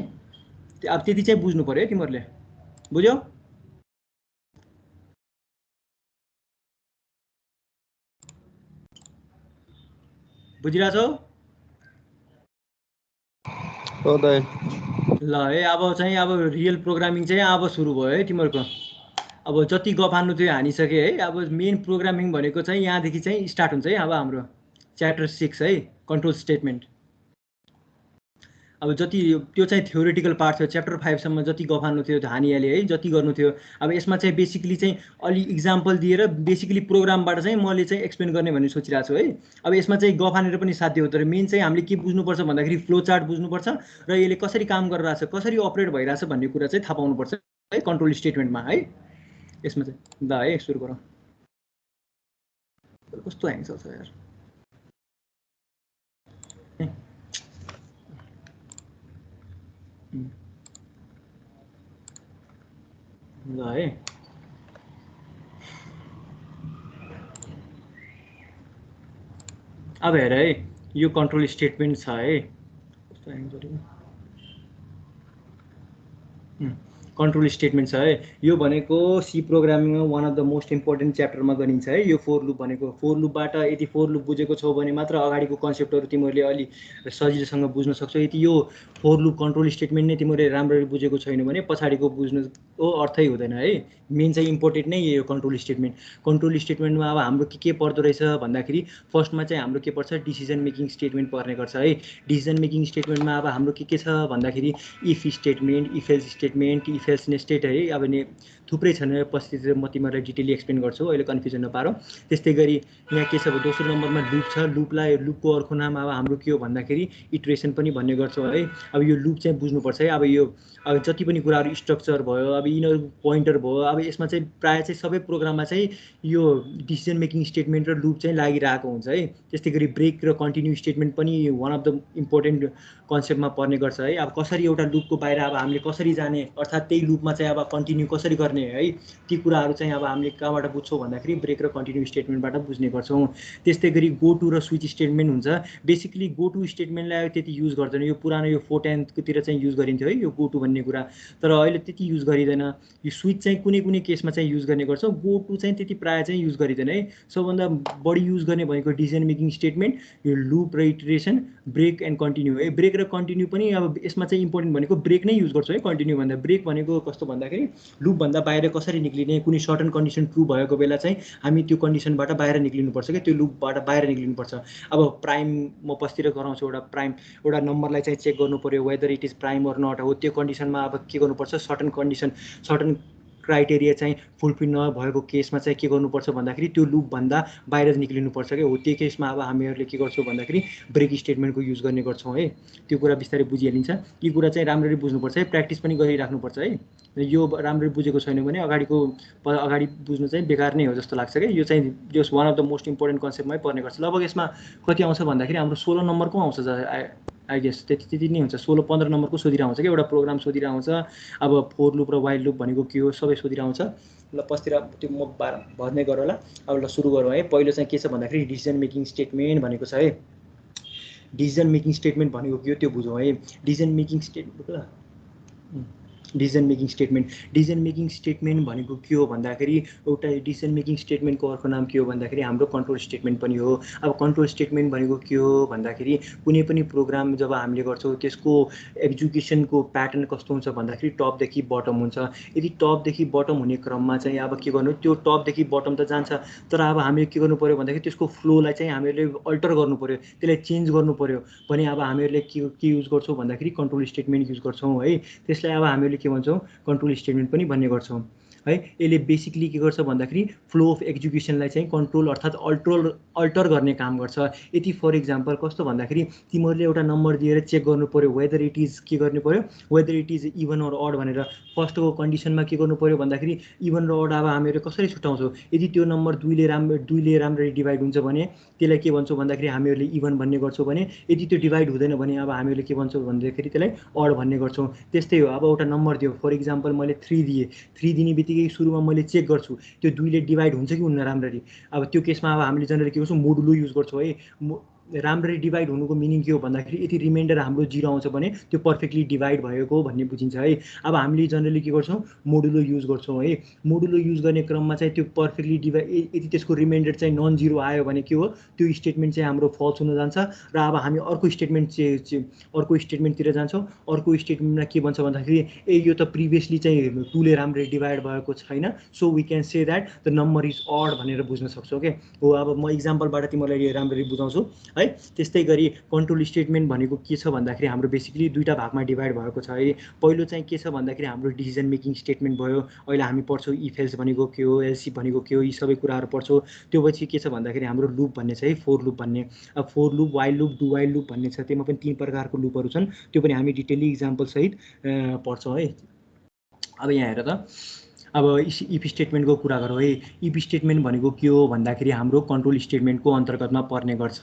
अब त्यति चाहिँ बुझ्नु पर्यो है तिमीहरूले, बुझ्यौ। बुझिरहेछौ हो दाइ। ल है अब चाहिँ अब रियल प्रोग्रामिङ चाहिँ अब सुरु भयो है तिमीहरूको। अब जति गफ हान्नु थियो हानिसके है। अब मेन प्रोग्रामिङ भनेको चाहिँ यहाँदेखि चाहिँ स्टार्ट हुन्छ है। अब हाम्रो च्याप्टर 6 है, कन्ट्रोल स्टेटमेन्ट। अब जति त्यो चाहिँ थ्योरिटिकल पार्ट थियो, च्याप्टर 5 सम्म जति गफ हान्नु थियो हानिहाले है, जति गर्नु थियो। अब यसमा चाहिँ बेसिकली चाहिँ अलि इक्जाम्पल दिएर बेसिकली प्रोग्रामबाट चाहिँ मैले चाहिँ एक्सप्लेन गर्ने भन्ने सोचिरहेको छु है। अब यसमा चाहिँ गफ हानेर पनि साध्य हो, तर मेन चाहिँ हामीले के बुझ्नुपर्छ भन्दाखेरि फ्लो चार्ट बुझ्नुपर्छ र यसले कसरी काम गरिरहेछ, कसरी अपरेट भइरहेछ भन्ने कुरा चाहिँ थाहा पाउनुपर्छ है कन्ट्रोल स्टेटमेन्टमा है। यसमा चाहिँ ल है सुरु गरौँ। कस्तो ह्याङ छ यार, ल है। अब हेर है, यो कन्ट्रोल स्टेटमेन्ट छ है, कस्तो ह्याङ गरेको। कन्ट्रोल स्टेटमेन्ट छ है। यो भनेको सी प्रोग्रामिङमा one of the most important च्याप्टरमा गनिन्छ है। यो फोर लुप भनेको, फोर लुपबाट यदि फोर लुप बुझेको छौ भने मात्र अगाडिको कन्सेप्टहरू तिमीहरूले अलि सजिलोसँग बुझ्न सक्छौ। यदि यो फोर लुप कन्ट्रोल स्टेटमेन्ट नै तिमीहरूले राम्ररी बुझेको छैन भने पछाडिको बुझ्नुको अर्थै हुँदैन है। मेन चाहिँ इम्पोर्टेन्ट नै यो कन्ट्रोल स्टेटमेन्ट। कन्ट्रोल स्टेटमेन्टमा अब हाम्रो के पर्दो रहेछ भन्दाखेरि फर्स्टमा चाहिँ हाम्रो के पर्छ, डिसिजन मेकिङ स्टेटमेन्ट पर्ने गर्छ है। डिसिजन मेकिङ स्टेटमेन्टमा अब हाम्रो के छ भन्दाखेरि if statement, if else statement, if else nested है। अब थुप्रै छन्, पछि म तिमीहरूलाई डिटेली एक्सप्लेन गर्छु, अहिले कन्फ्युजन नपारौँ। त्यस्तै गरी यहाँ के छ अब दोस्रो नम्बरमा लुप छ। लुपको अर्को नाम अब हाम्रो के हो भन्दाखेरि इटरेसन पनि भन्ने गर्छौँ है। अब यो लुप चाहिँ बुझ्नुपर्छ है। अब यो अब जति पनि कुराहरू स्ट्रक्चर भयो, अब यिनीहरू पोइन्टर भयो, अब यसमा चाहिँ प्रायः चाहिँ सबै प्रोग्राममा चाहिँ यो डिसिजन मेकिङ स्टेटमेन्ट र लुप चाहिँ लागिरहेको हुन्छ है। त्यस्तै गरी ब्रेक र कन्टिन्यू स्टेटमेन्ट पनि वान अफ द इम्पोर्टेन्ट कन्सेप्टमा पर्ने गर्छ है। अब कसरी एउटा लुपको बाहिर अब हामीले कसरी जाने, अर्थात् त्यही लुपमा चाहिँ अब कन्टिन्यू कसरी गर्ने है, ती कुराहरू चाहिँ अब हामीले कहाँबाट बुझ्छौँ भन्दाखेरि ब्रेक र कन्टिन्यू स्टेटमेन्टबाट बुझ्ने गर्छौँ। त्यस्तै गरी गो टु र स्विच स्टेटमेन्ट हुन्छ। बेसिकली गो टु स्टेटमेन्टलाई त्यति युज गर्दैन, यो पुरानो यो 410तिर चाहिँ युज गरिन्थ्यो है यो गो टु भन्ने कुरा, तर अहिले त्यति युज गरिँदैन। यो स्विच चाहिँ कुनै कुनै केसमा चाहिँ युज गर्ने गर्छौँ, गो टु चाहिँ त्यति प्रायः चाहिँ युज गरिँदैन है। सबभन्दा बढी युज गर्ने भनेको डिसिजन मेकिङ स्टेटमेन्ट, यो लुप र इटरेसन, ब्रेक एन्ड कन्टिन्यू है। ब्रेक र कन्टिन्यू पनि अब यसमा चाहिँ इम्पोर्टेन्ट भनेको ब्रेक नै युज गर्छौँ है कन्टिन्यू भन्दा। ब्रेक भनेको कस्तो भन्दाखेरि लुपभन्दा बाहिर कसरी निक्लिने, कुनै सर्टन कन्डिसन ट्रु भएको बेला चाहिँ हामी त्यो कन्डिसनबाट बाहिर निक्लिनुपर्छ क्या, त्यो लुपबाट बाहिर निक्लिनुपर्छ। अब प्राइम म पछितिर गराउँछु, एउटा नम्बरलाई चाहिँ चेक गर्नु पऱ्यो whether it is prime or not हो। त्यो कन्डिसनमा अब के गर्नुपर्छ, सर्टन क्राइटेरिया चाहिँ फुलफिल नभएको केसमा चाहिँ के गर्नुपर्छ भन्दाखेरि त्यो लुपभन्दा बाहिर निक्लिनुपर्छ क्या हो। त्यो केसमा अब हामीहरूले के गर्छौँ भन्दाखेरि ब्रेक स्टेटमेन्टको युज गर्ने गर्छौँ है। त्यो कुरा बिस्तारै बुझिहालिन्छ। यी कुरा चाहिँ राम्ररी बुझ्नुपर्छ है, प्र्याक्टिस पनि गरिराख्नुपर्छ है। यो राम्ररी बुझेको छैन भने अगाडि बुझ्नु चाहिँ बेकार नै हो जस्तो लाग्छ क्या। यो चाहिँ जस one of the most important कन्सेप्टमै पर्ने गर्छ। लगभग यसमा कति आउँछ भन्दाखेरि हाम्रो 16 नम्बरको आउँछ आई गेस, त्यति नै हुन्छ। 16-15 नम्बरको सोधिरहेको आउँछ कि एउटा प्रोग्राम सोधिरहेको आउँछ। अब फोर लुप र वाइल लुप भनेको के हो सबै सोधिरहेको आउँछ। ल पछितिर त्यो म भन्दै गरौँ ल। अब ल सुरु गरौँ है। पहिलो चाहिँ के छ भन्दाखेरि डिसिजन मेकिङ स्टेटमेन्ट भनेको छ है। डिसिजन मेकिङ स्टेटमेन्ट भनेको के हो त्यो बुझौँ है। डिसिजन मेकिङ स्टेटमेन्ट भनेको के हो भन्दाखेरि एउटा डिसिजन मेकिङ स्टेटमेन्टको अर्को नाम के हो भन्दाखेरि हाम्रो कन्ट्रोल स्टेटमेन्ट पनि हो। अब कन्ट्रोल स्टेटमेन्ट भनेको के हो भन्दाखेरि कुनै पनि प्रोग्राम जब हामीले गर्छौँ त्यसको एक्जिक्युसनको प्याटर्न कस्तो हुन्छ भन्दाखेरि टपदेखि बटम हुन्छ। यदि टपदेखि बटम हुने क्रममा चाहिँ अब के गर्नु, त्यो टपदेखि बटम त जान्छ, तर अब हामीले के गर्नु पऱ्यो भन्दाखेरि त्यसको फ्लोलाई चाहिँ हामीहरूले अल्टर गर्नु पऱ्यो, त्यसलाई चेन्ज गर्नु पऱ्यो भने अब हामीहरूले के युज गर्छौँ भन्दाखेरि कन्ट्रोल स्टेटमेन्ट युज गर्छौँ है। त्यसलाई अब हामीले के भन्छौँ कन्ट्रोल स्टेटमेन्ट पनि भन्ने गर्छौँ है। यसले बेसिकली के गर्छ भन्दाखेरि फ्लो अफ एक्जिक्युसनलाई चाहिँ कन्ट्रोल अर्थात् अल्टर गर्ने काम गर्छ। यदि फर इक्जाम्पल कस्तो भन्दाखेरि तिमीहरूले एउटा नम्बर दिएर चेक गर्नु पऱ्यो वेदर इट इज के गर्नु पऱ्यो, whether it is even or odd भनेर। फर्स्टको कन्डिसनमा के गर्नु पऱ्यो भन्दाखेरि इभन र अड अब हामीहरू कसरी छुट्याउँछौँ। यदि त्यो नम्बर दुईले राम्ररी डिभाइड हुन्छ भने त्यसलाई के भन्छौँ भन्दाखेरि हामीहरूले इभन भन्ने गर्छौँ भने यदि त्यो डिभाइड हुँदैन भने अब हामीहरूले के भन्छौँ भन्दाखेरि त्यसलाई अड भन्ने गर्छौँ। त्यस्तै हो। अब एउटा नम्बर दियो, फर इक्जाम्पल मैले 3 दिएँ। 3 दिने बित्तिकै सुरुमा मैले चेक गर्छु त्यो दुईले डिभाइड हुन्छ कि हुन्न राम्ररी। अब त्यो केसमा अब हामीले जनरली के गर्छौँ मोडुलो युज गर्छौँ है। राम्ररी डिभाइड हुनुको मिनिङ के हो भन्दाखेरि यदि रिमाइन्डर हाम्रो 0 आउँछ भने त्यो पर्फेक्टली डिभाइड भएको भन्ने बुझिन्छ है। अब हामीले जनरली के गर्छौँ मोडुलो युज गर्छौँ है। मोडुलो युज गर्ने क्रममा चाहिँ त्यो पर्फेक्टली डिभाइड यदि त्यसको रिमाइन्डर चाहिँ नन 0 आयो भने के हो त्यो स्टेटमेन्ट चाहिँ हाम्रो फल्स हुन जान्छ र अब हामी अर्को स्टेटमेन्टतिर जान्छौँ। अर्को स्टेटमेन्टमा के भन्छ भन्दाखेरि यो त प्रिभियसली चाहिँ 2ले राम्ररी डिभाइड भएको छैन, so we can say that the number is odd भनेर बुझ्न सक्छौँ क्या हो। अब म इक्जाम्पलबाट तिमीलाई राम्ररी बुझाउँछु है। त्यस्तै गरी कन्ट्रोल स्टेटमेन्ट भनेको के छ भन्दाखेरि हाम्रो बेसिकली दुईटा भागमा डिभाइड भएको छ है। पहिलो चाहिँ के छ भन्दाखेरि हाम्रो डिसिजन मेकिङ स्टेटमेन्ट भयो। अहिले हामी पढ्छौँ इफ एल्स भनेको के हो, एल्स इफ भनेको के हो, यी सबै कुराहरू पढ्छौँ। त्यो पछि के छ भन्दाखेरि हाम्रो लुप भन्ने छ है, फोर लुप भन्ने। अब four loop, while loop, do while loop भन्ने छ। त्यसमा पनि 3 प्रकारको लुपहरू छन्। त्यो पनि हामी डिटेली इक्जाम्पल सहित पढ्छौँ है। अब यहाँ हेर त, अब इफ स्टेटमेन्टको कुरा गरौँ है। इफ स्टेटमेन्ट भनेको के हो भन्दाखेरि हाम्रो कन्ट्रोल स्टेटमेन्टको अन्तर्गतमा पर्ने गर्छ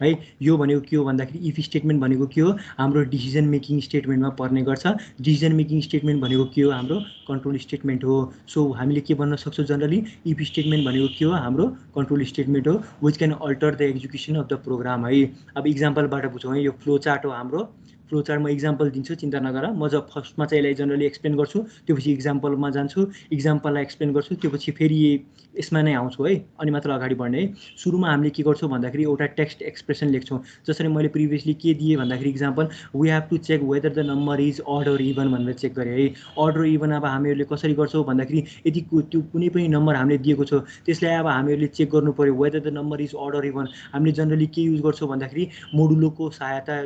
है। यो भनेको के हो भन्दाखेरि इफ स्टेटमेन्ट भनेको के हो हाम्रो डिसिजन मेकिङ स्टेटमेन्टमा पर्ने गर्छ। डिसिजन मेकिङ स्टेटमेन्ट भनेको के हो हाम्रो कन्ट्रोल स्टेटमेन्ट हो। सो हामीले के भन्न सक्छौँ जनरली इफ स्टेटमेन्ट भनेको के हो हाम्रो कन्ट्रोल स्टेटमेन्ट हो which can alter the execution of the program है। अब इक्जाम्पलबाट बुझौँ है। यो फ्लो चार्ट हो हाम्रो। फ्लो चार्ट म इक्जाम्पल दिन्छु, चिन्ता नगर। म जब फर्स्टमा चाहिँ यसलाई जनरली एक्सप्लेन गर्छु, त्योपछि इक्जाम्पलमा जान्छु, इक्जाम्पललाई एक्सप्लेन गर्छु, त्योपछि फेरि यसमा नै आउँछु है, अनि मात्र अगाडि बढ्ने है। सुरुमा हामीले के गर्छौँ भन्दाखेरि एउटा टेक्स्ट एक्सप्रेसन लेख्छौँ। जसरी मैले प्रिभियसली के दिएँ भन्दाखेरि example we have to check whether the number is odd or even भनेर चेक गरेँ है। अड र इभन अब हामीहरूले कसरी गर्छौँ भन्दाखेरि यदि त्यो कुनै पनि नम्बर हामीले दिएको छ त्यसलाई अब हामीहरूले चेक गर्नु पऱ्यो whether the number is odd or even. हामीले जनरली के युज गर्छौँ भन्दाखेरि मोडुलोको सहायता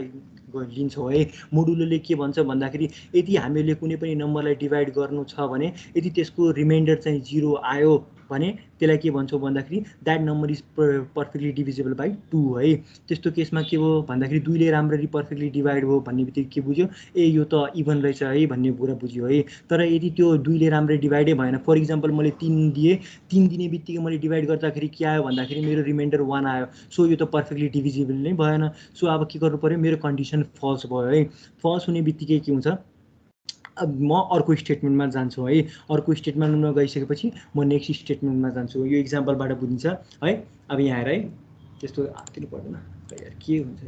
लिन्छौँ है। मोडुलोले के भन्छ भन्दाखेरि यदि हामीले कुनै पनि नम्बरलाई डिभाइड गर्नु छ भने यदि त्यसको रिमाइन्डर चाहिँ 0 आयो भने त्यसलाई के भन्छौँ भन्दाखेरि that number is perfectly divisible by 2 है। त्यस्तो केसमा के हो भन्दाखेरि 2ले राम्ररी पर्फेक्टली डिभाइड भयो भन्ने बित्तिकै के बुझ्यो ए यो त इभन रहेछ है भन्ने कुरा बुझ्यो है। तर यदि त्यो 2ले राम्ररी डिभाइडै भएन, फर इक्जाम्पल मैले 3 दिएँ, 3 दिने बित्तिकै मैले डिभाइड गर्दाखेरि के आयो भन्दाखेरि मेरो रिमाइन्डर 1 आयो, सो यो त पर्फेक्टली डिभिजिबल नै भएन। सो अब के गर्नु पऱ्यो मेरो कन्डिसन फल्स भयो है। फल्स हुने बित्तिकै के हुन्छ अब म अर्को स्टेटमेन्टमा जान्छु है। अर्को स्टेटमेन्टमा गइसकेपछि म नेक्स्ट स्टेटमेन्टमा जान्छु। यो इक्जाम्पलबाट बुझिन्छ है। अब यहाँ हेर है, त्यस्तो हातिनु पर्दैन यार, के हुन्छ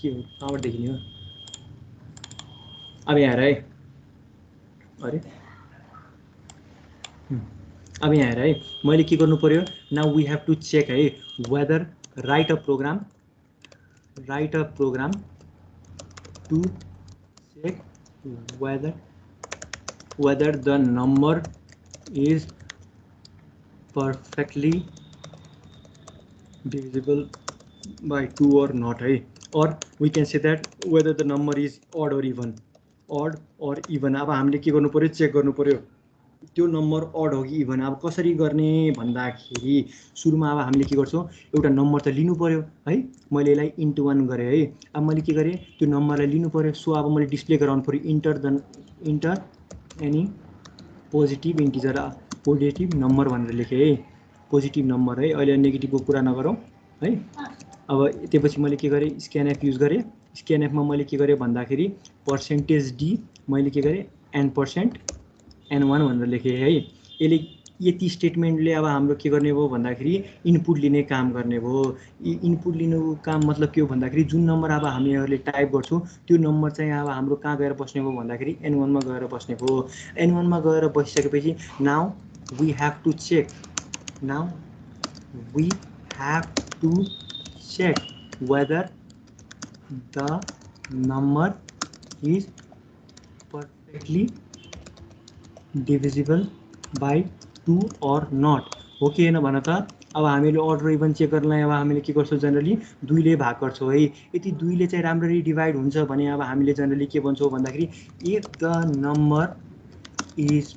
के हो कहाँबाट देखिने हो। अब यहाँ हेर है, अरे अब यहाँ हेर है, मैले के गर्नु पर्यो now we have to check है whether write a program to check whether the number is perfectly divisible by 2 or not है, or we can say that whether the number is odd or even odd or even. अब हामीले के गर्नु पर्यो, check गर्नु पर्यो त्यो number odd हो कि इभन। अब कसरी गर्ने भन्दाखेरि सुरुमा अब हामीले के गर्छौँ, एउटा नम्बर त लिनु पर्यो है। मैले यसलाई इन्टु 1 गरेँ है। अब मैले के गरेँ, त्यो नम्बरलाई लिनु पर्यो। सो अब मैले डिस्प्ले गराउनु पर्यो enter any positive integer positive number भनेर लेखेँ है, पोजिटिभ नम्बर है। अहिले नेगेटिभको कुरा नगरौँ है। अब त्यसपछि मैले के गरेँ, स्क्यानएफ युज गरेँ। स्क्यानएफमा मैले के गरेँ भन्दाखेरि %d मैले के गरेँ n% n1 भनेर लेखेँ है। यसले यति स्टेटमेन्टले अब हाम्रो के गर्ने भयो भन्दाखेरि इनपुट लिने काम गर्ने भयो। इनपुट लिनुको काम मतलब के हो भन्दाखेरि जुन नम्बर अब हामीहरूले टाइप गर्छौँ त्यो नम्बर चाहिँ अब हाम्रो कहाँ गएर बस्ने भयो भन्दाखेरि n1 मा गएर बस्ने भयो। n1 मा गएर बसिसकेपछि now we have to check whether the number is perfectly divisible by 2 or not हो कि होइन भन त। अब हामीले अड र इभन चेक गर्नलाई अब हामीले के गर्छौँ, जनरली 2 ले भाग गर्छौँ है। यदि 2 ले चाहिँ राम्ररी डिभाइड हुन्छ भने अब हामीले जनरली के भन्छौँ भन्दाखेरि if the number is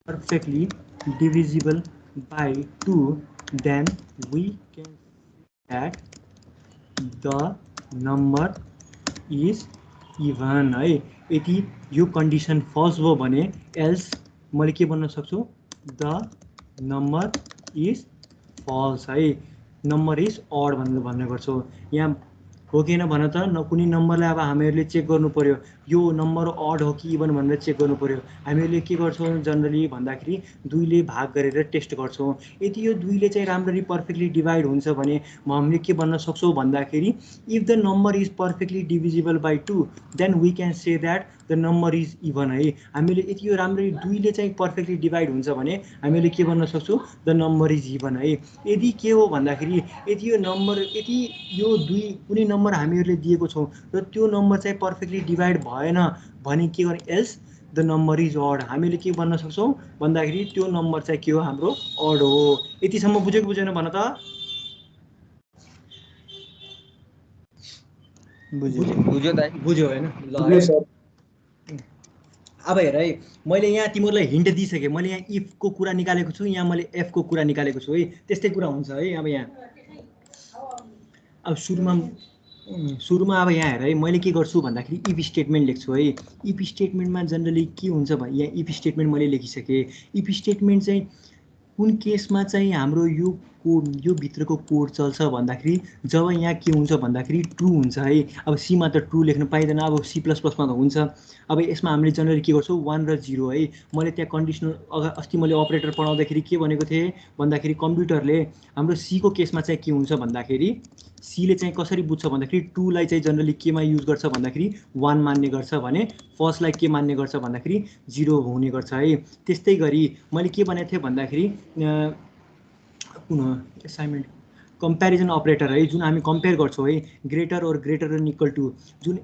perfectly divisible by 2 then we can say that the number is even है। यदि यो कन्डिसन फल्स भयो भने एल्स मैले के भन्न सक्छु, द नम्बर इज फल्स है, नम्बर इज अड भनेर भन्ने गर्छौँ। यहाँ हो कि होइन भन त। कुनै नम्बरलाई अब हामीहरूले चेक गर्नु पर्यो यो नम्बर अड हो कि इभन भनेर चेक गर्नु पर्यो। हामीहरूले के गर्छौँ जनरली भन्दाखेरि 2 ले भाग गरेर टेस्ट गर्छौँ। यदि यो 2 ले चाहिँ राम्ररी पर्फेक्टली डिभाइड हुन्छ भने हामीले के भन्न सक्छौँ भन्दाखेरि if the number is perfectly divisible by 2 then we can say that the number is even है। हामीले यदि यो राम्ररी 2 ले चाहिँ पर्फेक्टली डिभाइड हुन्छ भने हामीले के भन्न सक्छौँ, द नम्बर इज इभन है। यदि के हो भन्दाखेरि यदि यो 2 कुनै नम्बर हामीहरूले दिएको छौँ र त्यो नम्बर चाहिँ पर्फेक्टली डिभाइड भएन भने के गर्ने, else the number is odd. हामीले के भन्न सक्छौँ भन्दाखेरि त्यो नम्बर चाहिँ के हो, हाम्रो अड हो। यतिसम्म बुझेको बुझेन भन त। बुझ्यो होइन ल है। अब हेर है, मैले यहाँ तिमीहरूलाई हिन्ट दिइसकेँ। मैले यहाँ इफको कुरा निकालेको छु, यहाँ मैले एफको कुरा निकालेको छु है। त्यस्तै कुरा हुन्छ है। अब यहाँ अब सुरुमा अब यहाँ हेर है, मैले के गर्छु भन्दाखेरि इफ स्टेटमेन्ट लेख्छु है। इफ स्टेटमेन्टमा जनरली के हुन्छ भने यहाँ इफ स्टेटमेन्ट मैले लेखिसकेँ। इफ स्टेटमेन्ट चाहिँ कुन केसमा चाहिँ हाम्रो यो भित्रको कोड चल्छ भन्दाखेरि जब यहाँ के हुन्छ भन्दाखेरि ट्रु हुन्छ है। अब सीमा त ट्रु लेख्न पाइँदैन, अब C++ मा त हुन्छ। अब यसमा हामीले जनरली के गर्छौँ 1 र 0 है। मैले त्यहाँ कन्डिसनल अस्ति मैले अपरेटर पढाउँदाखेरि के भनेको थिएँ भन्दाखेरि कम्प्युटरले हाम्रो C को केसमा चाहिँ के हुन्छ भन्दाखेरि C ले चाहिँ कसरी बुझ्छ भन्दाखेरि 2 लाई चाहिँ जनरली केमा युज गर्छ भन्दाखेरि 1 मान्ने गर्छ भने फर्स्टलाई के मान्ने गर्छ भन्दाखेरि 0 हुने गर्छ है। त्यस्तै गरी मैले के भनेको थिएँ भन्दाखेरि असाइनमेन्ट कम्पेरिजन अपरेटर है, जुन हामी कम्पेयर गर्छौँ है, ग्रेटर और ग्रेटर देन इक्वल टु जुन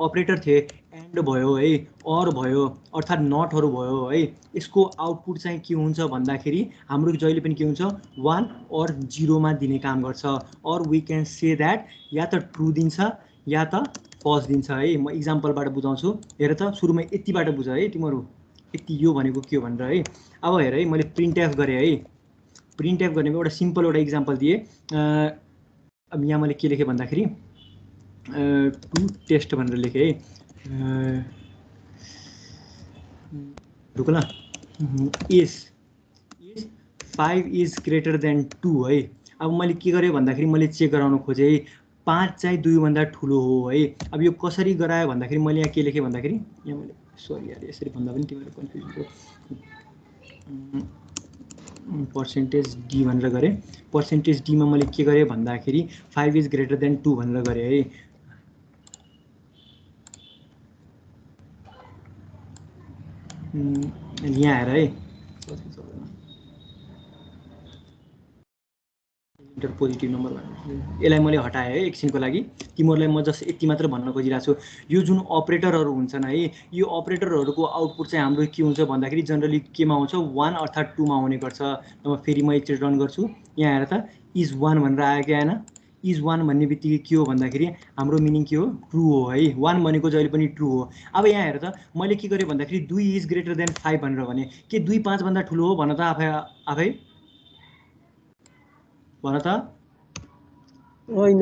अपरेटर थिए एन्ड भयो है, अर भयो अर्थात् नटहरू भयो है। यसको आउटपुट चाहिँ के हुन्छ भन्दाखेरि हाम्रो जहिले पनि के हुन्छ 1 और 0 मा दिने काम गर्छ। और वी क्यान से द्याट या त ट्रु दिन्छ या त फल्स दिन्छ है। म इक्जाम्पलबाट बुझाउँछु। हेर त सुरुमा यतिबाट बुझ है तिमीहरू, यति यो भनेको के हो भनेर है। अब हेर है, मैले प्रिन्ट एफ गरेँ है। प्रिन्ट एफ गर्ने एउटा सिम्पल एउटा इक्जाम्पल दिएँ। अब यहाँ मैले के लेखेँ भन्दाखेरि टु टेस्ट भनेर लेखेँ है। रुक ल, इज 5 इज ग्रेटर देन 2 है। अब मैले के गरेँ भन्दाखेरि मैले चेक गराउन खोजेँ 5 चाहिँ 2 भन्दा ठुलो हो है। अब यो कसरी गरायो भन्दाखेरि मैले यहाँ के लेखेँ भन्दाखेरि यहाँ मैले सरी यार यसरी भन्दा पनि तिमीहरू कन्फ्युज हुन्छ। %d भनेर गरेँ। %d मा मैले के गरेँ भन्दाखेरि 5 इज ग्रेटर देन 2 भनेर गरेँ है। यहाँ हेर है, इन्टर पोजिटिभ नम्बर भनेर यसलाई मैले हटाएँ है एकछिनको लागि। तिमीहरूलाई म जस्ट यति मात्र भन्न खोजिरहेको छु, यो जुन अपरेटरहरू हुन्छन् है, यो अपरेटरहरूको आउटपुट चाहिँ हाम्रो के हुन्छ भन्दाखेरि जनरली केमा आउँछ 1 अर्थात् 2 मा आउने गर्छ। अब फेरि म एकचोटि रन गर्छु। यहाँ हेर त इज 1 भनेर आयो कि आएन, इज 1 भन्ने बित्तिकै के हो भन्दाखेरि हाम्रो मिनिङ के हो ट्रु हो है 1 भनेको जहिले पनि ट्रु हो। अब यहाँ हेर त मैले के गरेँ भन्दाखेरि 2 इज ग्रेटर देन 5 भनेर भने के 2 5 भन्दा ठुलो हो भन त आफै भन त होइन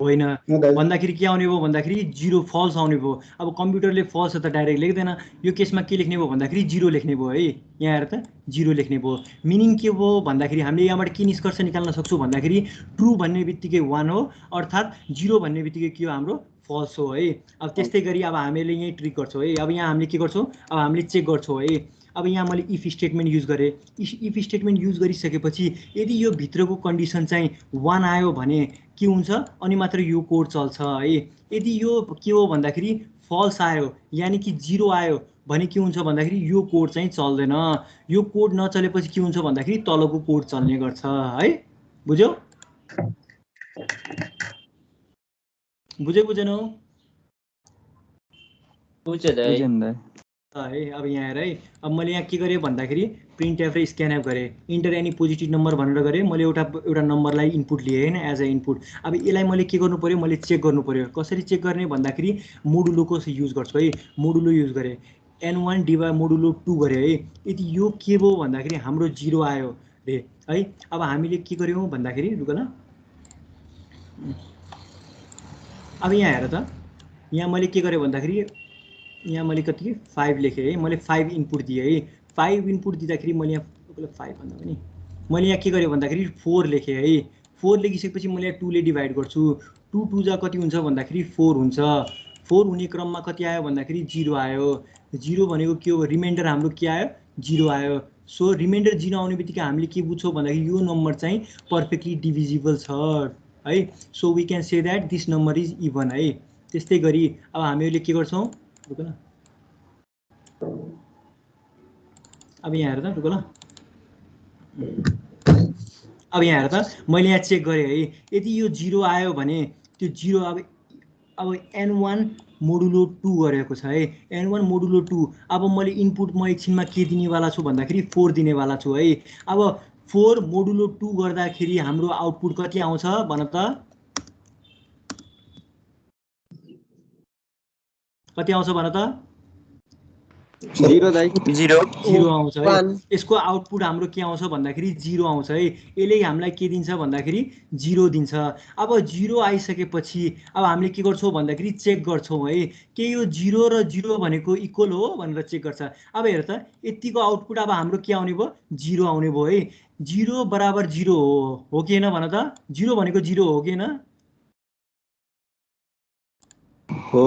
होइन भन्दाखेरि के आउने भयो भन्दाखेरि 0 फल्स आउने भयो। अब कम्प्युटरले फल्स त डाइरेक्ट लेख्दैन यो केसमा के लेख्ने भयो भन्दाखेरि 0 लेख्ने भयो है यहाँ हेर त 0 लेख्ने भयो। मिनिङ के भयो भन्दाखेरि हामीले यहाँबाट के निष्कर्ष निकाल्न सक्छौँ भन्दाखेरि ट्रु भन्ने बित्तिकै 1 हो अर्थात् 0 भन्ने बित्तिकै के हो हाम्रो फल्स हो है। अब त्यस्तै गरी अब हामीले यहीँ ट्रिक गर्छौँ है। अब यहाँ हामीले के गर्छौँ अब हामीले चेक गर्छौँ है। अब यहाँ मैले इफ स्टेटमेन्ट युज गरेँ इफ स्टेटमेन्ट युज गरिसकेपछि यदि यो भित्रको कन्डिसन चाहिँ 1 आयो भने के हुन्छ अनि मात्र यो कोड चल्छ है। यदि यो के हो भन्दाखेरि फल्स आयो यानि कि 0 आयो भने के हुन्छ भन्दाखेरि यो कोड चाहिँ चल्दैन। यो कोड नचलेपछि के हुन्छ भन्दाखेरि तलको कोड चल्ने गर्छ है। बुझ्यौ बुझेनौ है। अब यहाँ हेर है अब मैले यहाँ के गरेँ भन्दाखेरि प्रिन्ट एफ र स्क्यान एफ गरेँ इन्टर एनी पोजिटिभ नम्बर भनेर गरेँ मैले एउटा नम्बरलाई इनपुट लिएँ होइन एज अ इनपुट। अब यसलाई मैले के गर्नु पऱ्यो मैले चेक गर्नु पऱ्यो। कसरी चेक गर्ने भन्दाखेरि मोडुलोको युज गर्छु है। मोडुलो युज गरेँ n1 डिभाइड मोडुलो 2 गरेँ है। यदि यो के भयो भन्दाखेरि हाम्रो 0 आयो रे है। अब हामीले के गर्यौँ भन्दाखेरि रुक न अब यहाँ हेर त यहाँ मैले के गरेँ भन्दाखेरि यहाँ मैले कति 5 लेखेँ है। मैले 5 इनपुट दिएँ है। 5 इनपुट दिँदाखेरि मैले यहाँ 5 भन्दा पनि मैले यहाँ के गरेँ भन्दाखेरि 4 लेखेँ है। 4 लेखिसकेपछि मैले यहाँ 2 ले डिभाइड गर्छु 2 2 जा कति हुन्छ भन्दाखेरि 4 हुन्छ। 4 हुने क्रममा कति आयो भन्दाखेरि 0 आयो। 0 भनेको के हो रिमाइन्डर हाम्रो के आयो 0 आयो। सो रिमाइन्डर 0 आउने बित्तिकै हामीले के बुझ्छौँ भन्दाखेरि यो नम्बर चाहिँ पर्फेक्टली डिभिजिबल छ है। So we can say that this number is even है। त्यस्तै गरी अब हामीले के गर्छौँ रुक न अब यहाँ हेर त रुक ल अब यहाँ हेर त मैले यहाँ चेक गरेँ है। यदि यो 0 आयो भने त्यो 0 अब n1 मोडुलो 2 गरेको छ है। n1 मोडुलो 2 अब मैले इनपुट म एकछिनमा के दिनेवाला छु भन्दाखेरि 4 दिनेवाला छु है। अब 4 मोडुलो 2 गर्दाखेरि हाम्रो आउटपुट कति आउँछ भन त कति आउँछ भन त 0 आउँछ है। यसको आउटपुट हाम्रो के आउँछ भन्दाखेरि 0 आउँछ है। यसले हामीलाई के दिन्छ भन्दाखेरि 0 दिन्छ। अब 0 आइसकेपछि अब हामीले के गर्छौँ भन्दाखेरि चेक गर्छौँ है के यो 0 र 0 भनेको इक्वल हो भनेर चेक गर्छ। अब हेर त यतिको आउटपुट अब हाम्रो के आउने भयो 0 आउने भयो है। 0 बराबर 0 हो कि होइन भन त 0 भनेको 0 हो कि होइन हो।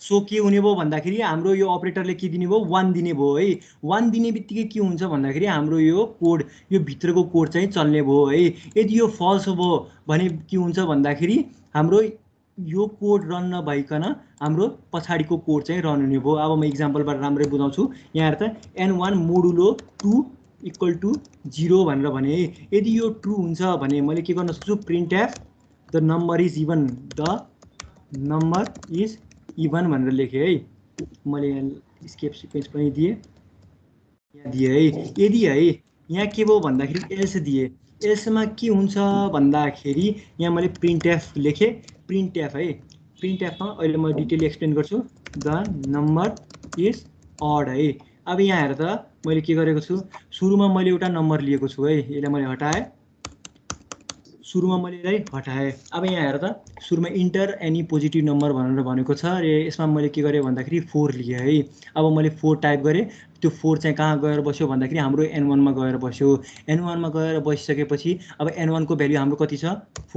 सो के हुने भयो भन्दाखेरि हाम्रो यो अपरेटरले के दिने भयो 1 दिने भयो है। 1 दिने बित्तिकै के हुन्छ भन्दाखेरि हाम्रो यो कोड यो भित्रको कोड चाहिँ चल्ने भयो है। यदि यो फल्स भयो भने के हुन्छ भन्दाखेरि हाम्रो यो कोड रन नभइकन हाम्रो पछाडिको कोड चाहिँ रन हुने भयो। अब म इक्जाम्पलबाट राम्रै बुझाउँछु। यहाँ हेर त n1 मोडुलो 2 इक्वल टु 0 भनेर भने है। यदि यो ट्रु हुन्छ भने मैले के गर्न सक्छु print F the number is even the number is even भनेर लेखेँ है। मैले यहाँ स्केप सिक्वेन्स पनि दिएँ यहाँ दिएँ है। यदि है यहाँ के भयो भन्दाखेरि एल्स दिएँ एल्समा के हुन्छ भन्दाखेरि यहाँ मैले प्रिन्ट एफ लेखेँ प्रिन्ट एफ है। प्रिन्ट एफमा अहिले म डिटेल एक्सप्लेन गर्छु द नम्बर इज अड है। अब यहाँ हेर त मैले के गरेको छु सुरुमा मैले एउटा नम्बर लिएको छु है। यसलाई मैले हटाएँ सुरुमा मैले यसलाई हटाएँ। अब यहाँ हेर त सुरुमा इन्टर एनी पोजिटिभ नम्बर भनेर भनेको छ र यसमा मैले के गरेँ भन्दाखेरि 4 लिएँ है। अब मैले 4 टाइप गरेँ त्यो 4 चाहिँ कहाँ गएर बस्यो भन्दाखेरि हाम्रो n1 मा गएर बस्यो। n1 मा गएर बसिसकेपछि अब n1 को भ्याल्यु हाम्रो कति छ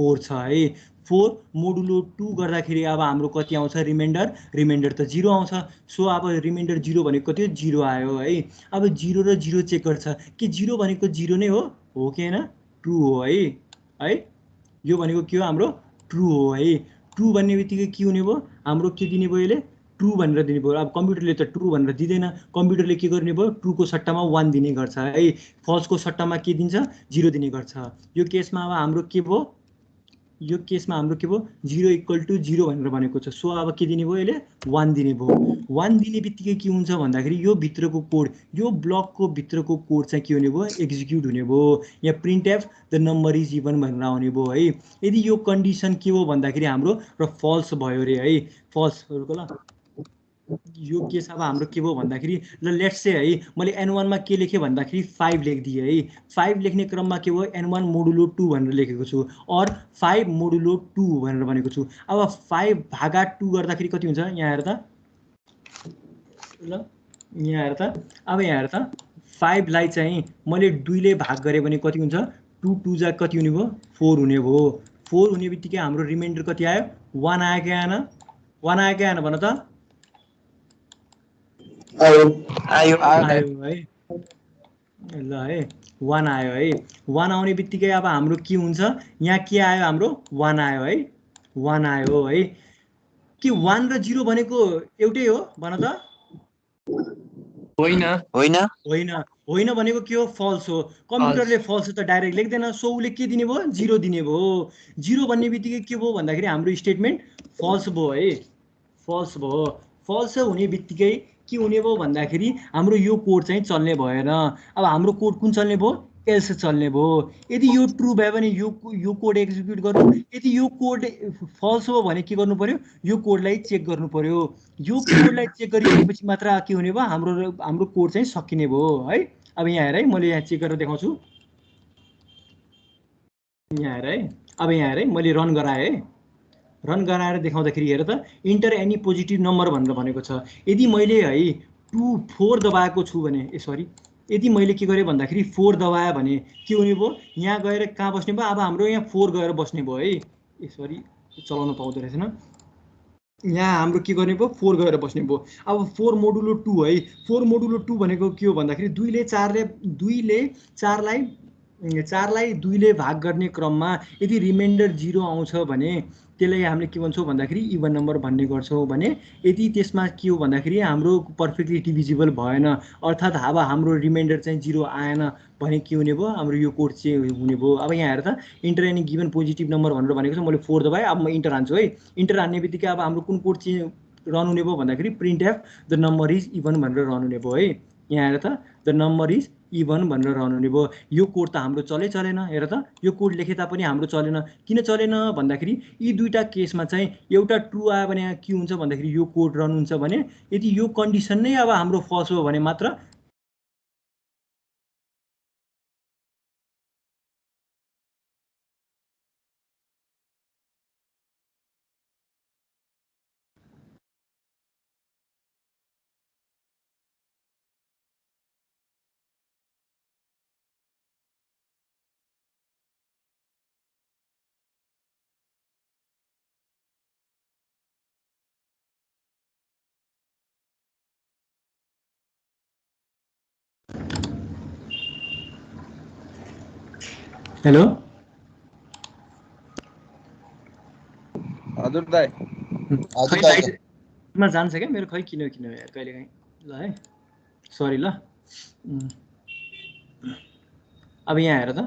4 छ है। 4 मोडुलो 2 गर्दाखेरि अब हाम्रो कति आउँछ रिमाइन्डर त 0 आउँछ। सो अब रिमाइन्डर 0 भनेको कति हो 0 आयो है। अब 0 र 0 चेक गर्छ कि 0 भनेको 0 नै हो कि होइन ट्रु हो है। यो भनेको के हो हाम्रो ट्रु हो है। ट्रु भन्ने बित्तिकै के हुने भयो हाम्रो के दिने भयो यसले ट्रु भनेर दिने भयो। अब कम्प्युटरले त ट्रु भनेर दिँदैन कम्प्युटरले के गर्ने भयो ट्रुको सट्टामा 1 दिने गर्छ है। फल्सको सट्टामा के दिन्छ 0 दिने गर्छ। यो केसमा अब हाम्रो के भयो यो केसमा हाम्रो के भयो 0 = 0 भनेर भनेको छ। सो अब के दिने भयो यसले 1 दिने भयो। 1 दिने बित्तिकै के हुन्छ भन्दाखेरि यो भित्रको कोड, यो ब्लकको भित्रको कोड चाहिँ के हुने भयो एक्जिक्युट हुने भयो। यहाँ प्रिन्टएफ द नम्बर इज इभन भनेर आउने भयो है। यदि यो कन्डिसन के हो भन्दाखेरि हाम्रो र फल्स भयो रे है, फल्सहरुको ल यो केस अब हाम्रो के भयो भन्दाखेरि ल लेट्स से है मैले n1 मा के लेखेँ भन्दाखेरि 5 लेखिदिएँ है। 5 लेख्ने क्रममा के भयो n1 मोडुलो 2 भनेर लेखेको छु और 5 मोडुलो 2 भनेर भनेको छु। अब 5 भागा 2 गर्दाखेरि कति हुन्छ यहाँ हेर त ल यहाँ हेर त। अब यहाँ हेर त 5 लाई चाहिँ मैले 2 ले भाग गरे भने कति हुन्छ 2 2 जा कति हुने भयो 4 हुने भयो। 4 हुने बित्तिकै हाम्रो रिमाइन्डर कति आयो 1 आयो कि आएन 1 आयो कि आएन भन त आयो है ल है 1 आयो है। 1 आउने बित्तिकै अब हाम्रो के हुन्छ यहाँ के आयो हाम्रो 1 आयो है 1 आयो है। के 1 र 0 भनेको एउटै हो भन त होइन होइन होइन होइन भनेको के हो फल्स हो। कम्प्युटरले फल्स त डाइरेक्ट लेख्दैन। सो उसले के दिने भयो 0 दिने भयो। 0 भन्ने बित्तिकै के भयो भन्दाखेरि हाम्रो स्टेटमेन्ट फल्स भयो है, फल्स भयो। फल्स हुने बित्तिकै के हुने भयो भन्दाखेरि हाम्रो यो कोड चाहिँ चल्ने भएन। अब हाम्रो कोड कुन चल्ने भयो एल्स चल्ने भयो। यदि यो ट्रु भयो भने यो कोड एक्जिक्युट गर्नु, यदि यो कोड फल्स हो भने के गर्नु पर्यो यो कोडलाई चेक गर्नु पर्यो। यो कोडलाई चेक गरिसकेपछि मात्र के हुने भयो हाम्रो कोड चाहिँ सकिने भयो है। अब यहाँ हेर है मैले यहाँ चेक गरेर देखाउँछु। यहाँ हेर है अब यहाँ हेर है मैले रन गराएँ है। रन गराएर देखाउँदाखेरि हेर त इन्टर एनी पोजिटिभ नम्बर भनेर भनेको छ। यदि मैले है 2 4 दबाएको छु भने सरी यदि मैले के गरेँ भन्दाखेरि 4 दबाएँ भने के हुने भयो यहाँ गएर कहाँ बस्ने भयो अब हाम्रो यहाँ 4 गएर बस्ने भयो है। सरी चलाउन पाउँदो रहेछन। यहाँ हाम्रो के गर्ने भयो 4 गएर बस्ने भयो। अब 4 मोडुलो 2 है। 4 मोडुलो 2 भनेको के हो भन्दाखेरि 2 ले 4 लाई 2 ले भाग गर्ने क्रममा यदि रिमाइन्डर 0 आउँछ भने त्यसलाई हामीले के भन्छौँ भन्दाखेरि इभन नम्बर भन्ने गर्छौँ भने यदि त्यसमा के हो भन्दाखेरि हाम्रो पर्फेक्टली डिभिजिबल भएन अर्थात् अब हाम्रो रिमाइन्डर चाहिँ 0 आएन भने के हुने भयो हाम्रो यो कोड चाहिँ हुने भयो। अब यहाँ हेर त enter any given positive number भनेर भनेको छ। मैले 4 दबाएँ अब म इन्टर हान्छु है। इन्टर हान्ने बित्तिकै अब हाम्रो कुन कोड चाहिँ रन हुने भयो भन्दाखेरि प्रिन्टएफ द नम्बर इज इभन भनेर रन हुने भयो है। यहाँ हेर त द नम्बर इज इभन भनेर रन हुने भयो। यो कोड त हाम्रो चलेन हेर त यो कोड लेखे तापनि हाम्रो चलेन। किन चलेन भन्दाखेरि यी दुईटा केसमा चाहिँ एउटा ट्रु आयो भने के हुन्छ भन्दाखेरि यो कोड रन हुन्छ भने यदि यो कन्डिसन नै अब हाम्रो फल्स हो भने मात्र हेलो हजुर दाइ मा जान्छ क्या मेरो खै किन यार कहिले काहीँ ल है सरी ल। अब यहाँ हेर त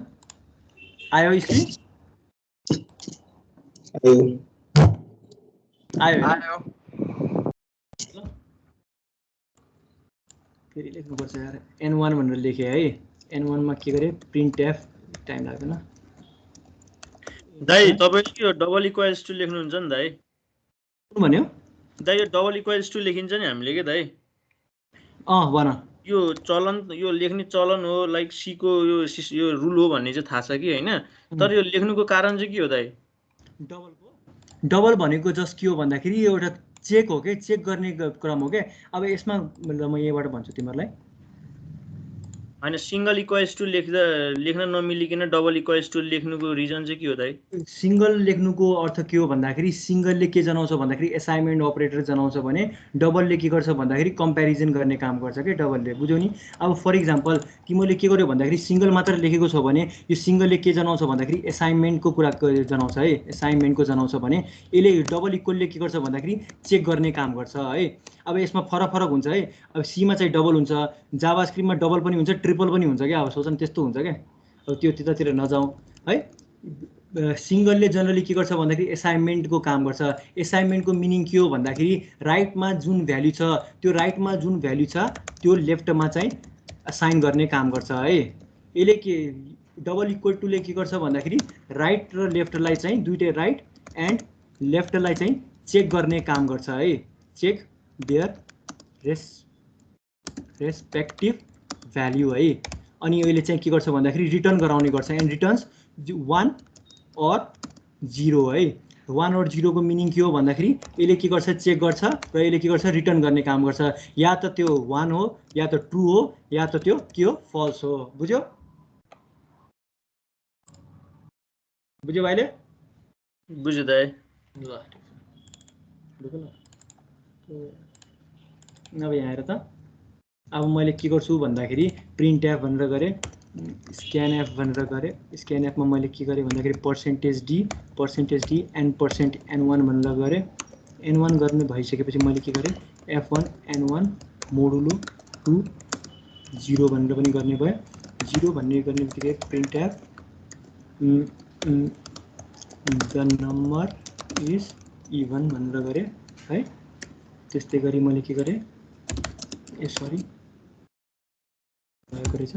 आयो स्क्रिन आयो फेरि लेख्नुपर्छ यार n1 भनेर लेखेँ है। n1 मा के गरेँ प्रिन्टएफ टाइम लाग्दैन दाइ तपाईले यो डबल इक्वल्स टु लेख्नुहुन्छ नि दाइ। कुन भन्यो दाइ यो डबल इक्वल्स टु लेखिन्छ नि हामीले के दाइ भन यो चलन यो लेख्ने चलन हो लाइक सी को यो रुल हो भन्ने चाहिँ थाहा छ कि हैन। तर यो लेख्नुको कारण चाहिँ के हो दाइ डबल भनेको जस्ट के हो भन्दाखेरि एउटा चेक हो के चेक गर्ने क्रम हो के। अब यसमा म यहीबाट भन्छु तिमीहरूलाई हैन सिंगल इक्वल्स टु लेख्न नमिलिकन डबल इक्वल्स टु लेख्नुको रिजन चाहिँ के हो दाइ। सिंगल लेख्नुको अर्थ के हो भन्दाखेरि सिंगलले के जनाउँछ भन्दाखेरि असाइनमेन्ट अपरेटर जनाउँछ भने डबलले के गर्छ भन्दाखेरि कम्प्यारिजन गर्ने काम गर्छ के डबलले बुझ्यौ नि। अब फर इक्जाम्पल तिमीले के गर्यो भन्दाखेरि सिंगल मात्र लेखेको छ भने यो सिंगलले के जनाउँछ भन्दाखेरि असाइनमेन्टको कुरा जनाउँछ है असाइनमेन्टको जनाउँछ भने यसले डबल इक्वलले के गर्छ भन्दाखेरि चेक गर्ने काम गर्छ है। अब यसमा फरक हुन्छ है। अब सीमा चाहिँ डबल हुन्छ जाभास्क्रिप्टमा डबल पनि हुन्छ ट्रिपल पनि हुन्छ क्या। अब सोचन त्यस्तो हुन्छ क्या। अब त्यो त्यतातिर नजाउँ है। सिङ्गलले जनरली के गर्छ भन्दाखेरि एसाइनमेन्टको काम गर्छ। एसाइनमेन्टको मिनिङ के हो भन्दाखेरि राइटमा जुन भ्याल्यु छ त्यो राइटमा जुन भ्याल्यु छ त्यो लेफ्टमा चाहिँ असाइन गर्ने काम गर्छ है। यसले के डबल इक्वल टुले के गर्छ भन्दाखेरि राइट र लेफ्टलाई चाहिँ दुइटै राइट एन्ड लेफ्टलाई चाहिँ चेक गर्ने काम गर्छ है। चेक देयर रेस्पेक्टिभ भ्याल्यु है। अनि अहिले चाहिँ के गर्छ भन्दाखेरि रिटर्न गराउने गर्छ एन्ड रिटर्न्स 1 और 0 है। 1 और 0 को मिनिङ के हो भन्दाखेरि यसले के गर्छ चेक गर्छ र यसले के गर्छ रिटर्न गर्ने काम गर्छ। या त त्यो 1 हो या त ट्रु हो या त त्यो के हो फल्स हो। बुझ्यो बुझ्यो भाइले? बुझ्यो दाइ। ल अब यहाँ हेर त अब मैले के गर्छु भन्दाखेरि प्रिन्ट एफ भनेर गरेँ, स्क्यान एफ भनेर गरेँ। स्क्यान एफमा मैले के गरेँ भन्दाखेरि percentage D and percent n1 भनेर गरेँ। n1 गर्ने भइसकेपछि मैले के गरेँ f1 n1 मोडुलो 2 0 भनेर पनि गर्ने भयो। 0 भन्ने गर्ने बित्तिकै print F the number is even भनेर गरेँ है। त्यस्तै गरी मैले के गरेँ सरी भएको रहेछ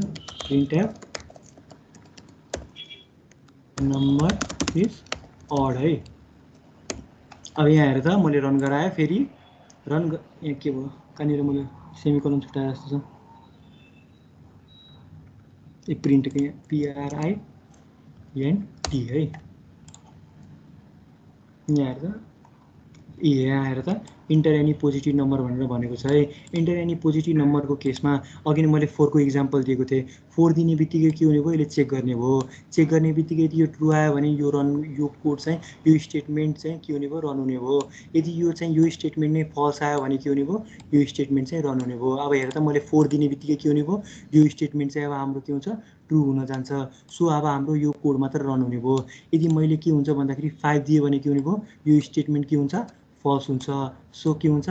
print f number is odd है। अब यहाँ हेर त मैले रन गराएँ, फेरि रन यहाँ के भयो कहाँनिर मैले सेमिकोलन छुट्याए जस्तो छ। यो प्रिन्टको यहाँ PRINT है। यहाँ हेर त यहाँ हेर त इन्टर एनी पोजिटिभ नम्बर भनेर भनेको छ है। इन्टर एनी पोजिटिभ नम्बरको केसमा अघि नै मैले 4 को इक्जाम्पल दिएको थिएँ। 4 दिने बित्तिकै के हुने भयो यसले चेक गर्ने भयो। चेक गर्ने बित्तिकै यो ट्रु आयो भने यो कोड चाहिँ यो स्टेटमेन्ट चाहिँ के हुने भयो रन हुने भयो। यदि यो चाहिँ यो स्टेटमेन्ट नै फल्स आयो भने के हुने भयो यो स्टेटमेन्ट चाहिँ रन हुने भयो। अब हेर त मैले 4 दिने बित्तिकै के हुने भयो यो स्टेटमेन्ट चाहिँ अब हाम्रो के हुन्छ ट्रु हुन जान्छ। सो अब हाम्रो यो कोड मात्र रन हुने भयो। यदि मैले के हुन्छ भन्दाखेरि 5 दिएँ भने के हुने भयो यो स्टेटमेन्ट के हुन्छ फल्स हुन्छ। सो के हुन्छ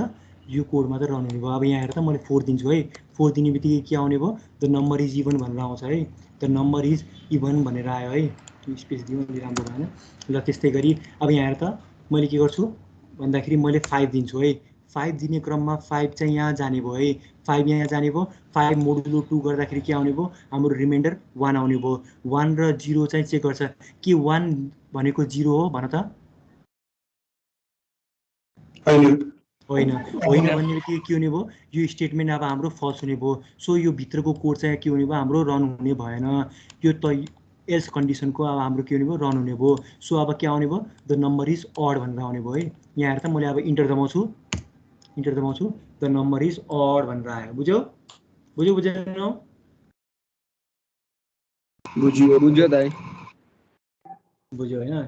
यो कोड मात्र रन हुने भयो। अब यहाँ हेर त मैले 4 दिन्छु है। 4 दिने बित्तिकै के आउने भयो द नम्बर इज इभन भनेर आउँछ है। द नम्बर इज इभन भनेर आयो है। त्यो स्पेस दिउँ अलि राम्रो भएन। ल त्यस्तै गरी अब यहाँ हेर त मैले के गर्छु भन्दाखेरि मैले 5 दिन्छु है। 5 दिने क्रममा 5 चाहिँ यहाँ जाने भयो है। 5 यहाँ जाने भयो। 5 मोडुलो 2 गर्दाखेरि के आउने भयो हाम्रो रिमाइन्डर 1 आउने भयो। 1 र 0 चाहिँ चेक गर्छ कि 1 भनेको 0 हो भन त। होइन भन्ने बित्तिकै के हुने भयो यो स्टेटमेन्ट अब हाम्रो फल्स हुने भयो। सो यो भित्रको कोड चाहिँ के हुने भयो हाम्रो रन हुने भएन। यो त एल्स कन्डिसनको अब हाम्रो के हुने भयो रन हुने भयो। सो अब के आउने भयो द नम्बर इज अड भनेर आउने भयो है। यहाँ हेर त मैले अब इन्टर दबाउँछु द नम्बर इज अड भनेर आयो। बुझ्यो बुझेन? बुझ्यो दाइ। बुझ्यो होइन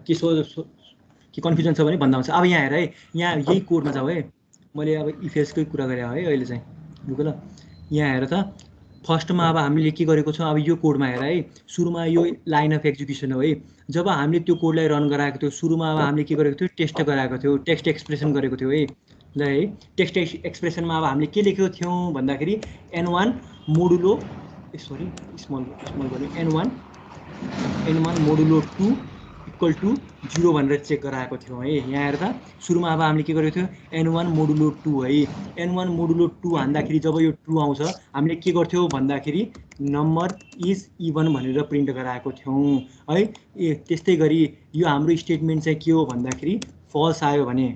कि कन्फ्युजन छ भने भन्दा हुन्छ। अब यहाँ हेर है यहाँ यही कोडमा जाऊ है। मैले अब इफेल्सकै कुरा गरेँ है अहिले चाहिँ बुझ्यो ल। यहाँ हेर त फर्स्टमा अब हामीले के गरेको छौँ अब यो कोडमा हेर है। सुरुमा यो लाइन अफ एक्जिक्युसन हो है। जब हामीले त्यो कोडलाई रन गराएको थियो सुरुमा अब हामीले के गरेको थियो टेस्ट गराएको थियो, टेक्स्ट एक्सप्रेसन गरेको थियो है। ल है टेक्स्ट एक्सप्रेसनमा अब हामीले के लेखेको थियौँ भन्दाखेरि n1 मोडुलो सरी स्मल गर्ने n1 मोडुलो 2 इक्वल टु 0 भनेर चेक गराएको थियौँ है। यहाँ हेर्दा सुरुमा अब हामीले के गरेको थियो n1 मोडुलो 2 है। n1 मोडुलो 2 हान्दाखेरि जब यो ट्रु आउँछ हामीले के गर्थ्यौँ भन्दाखेरि नम्बर इज इभन भनेर प्रिन्ट गराएको थियौँ है। त्यस्तै गरी यो हाम्रो स्टेटमेन्ट चाहिँ के हो भन्दाखेरि फल्स आयो भने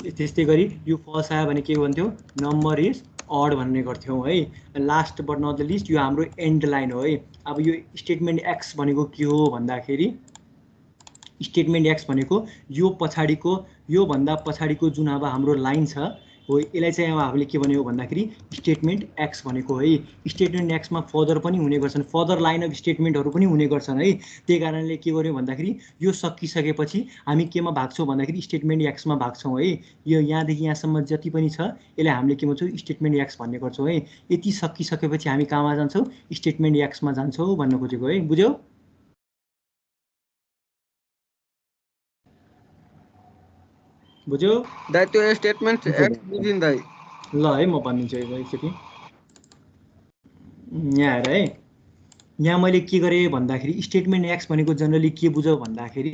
त्यस्तै गरी यो फल्स आयो भने के भन्थ्यो नम्बर इज अड भन्ने गर्थ्यौँ है। Last but not the least यो हाम्रो एन्ड लाइन हो है। अब यो स्टेटमेन्ट एक्स भनेको के हो भन्दाखेरि स्टेटमेन्ट एक्स भनेको यो पछाडिको योभन्दा पछाडिको जुन अब हाम्रो लाइन छ हो यसलाई चाहिँ अब हामीले के भन्यो भन्दाखेरि स्टेटमेन्ट एक्स भनेको है। स्टेटमेन्ट एक्समा फर्दर पनि हुने गर्छन्, फर्दर लाइन अफ स्टेटमेन्टहरू पनि हुने गर्छन् है। त्यही कारणले के गर्यो भन्दाखेरि यो सकिसकेपछि हामी केमा भाग्छौँ भन्दाखेरि स्टेटमेन्ट एक्समा भाग्छौँ है। यो यहाँदेखि यहाँसम्म जति पनि छ यसलाई हामीले के भन्छौँ स्टेटमेन्ट एक्स भन्ने गर्छौँ है। यति सकिसकेपछि हामी कहाँमा जान्छौँ स्टेटमेन्ट एक्समा जान्छौँ भन्न खोजेको है। बुझ्यौ? बुझ्यो दाइ त्यो स्टेटमेन्ट एक्स बुझिन दाइ। ल है म भनिदिन्छु एकचोटि। यहाँ हेर है यहाँ मैले के गरेँ भन्दाखेरि स्टेटमेन्ट एक्स भनेको जनरली के बुझ भन्दाखेरि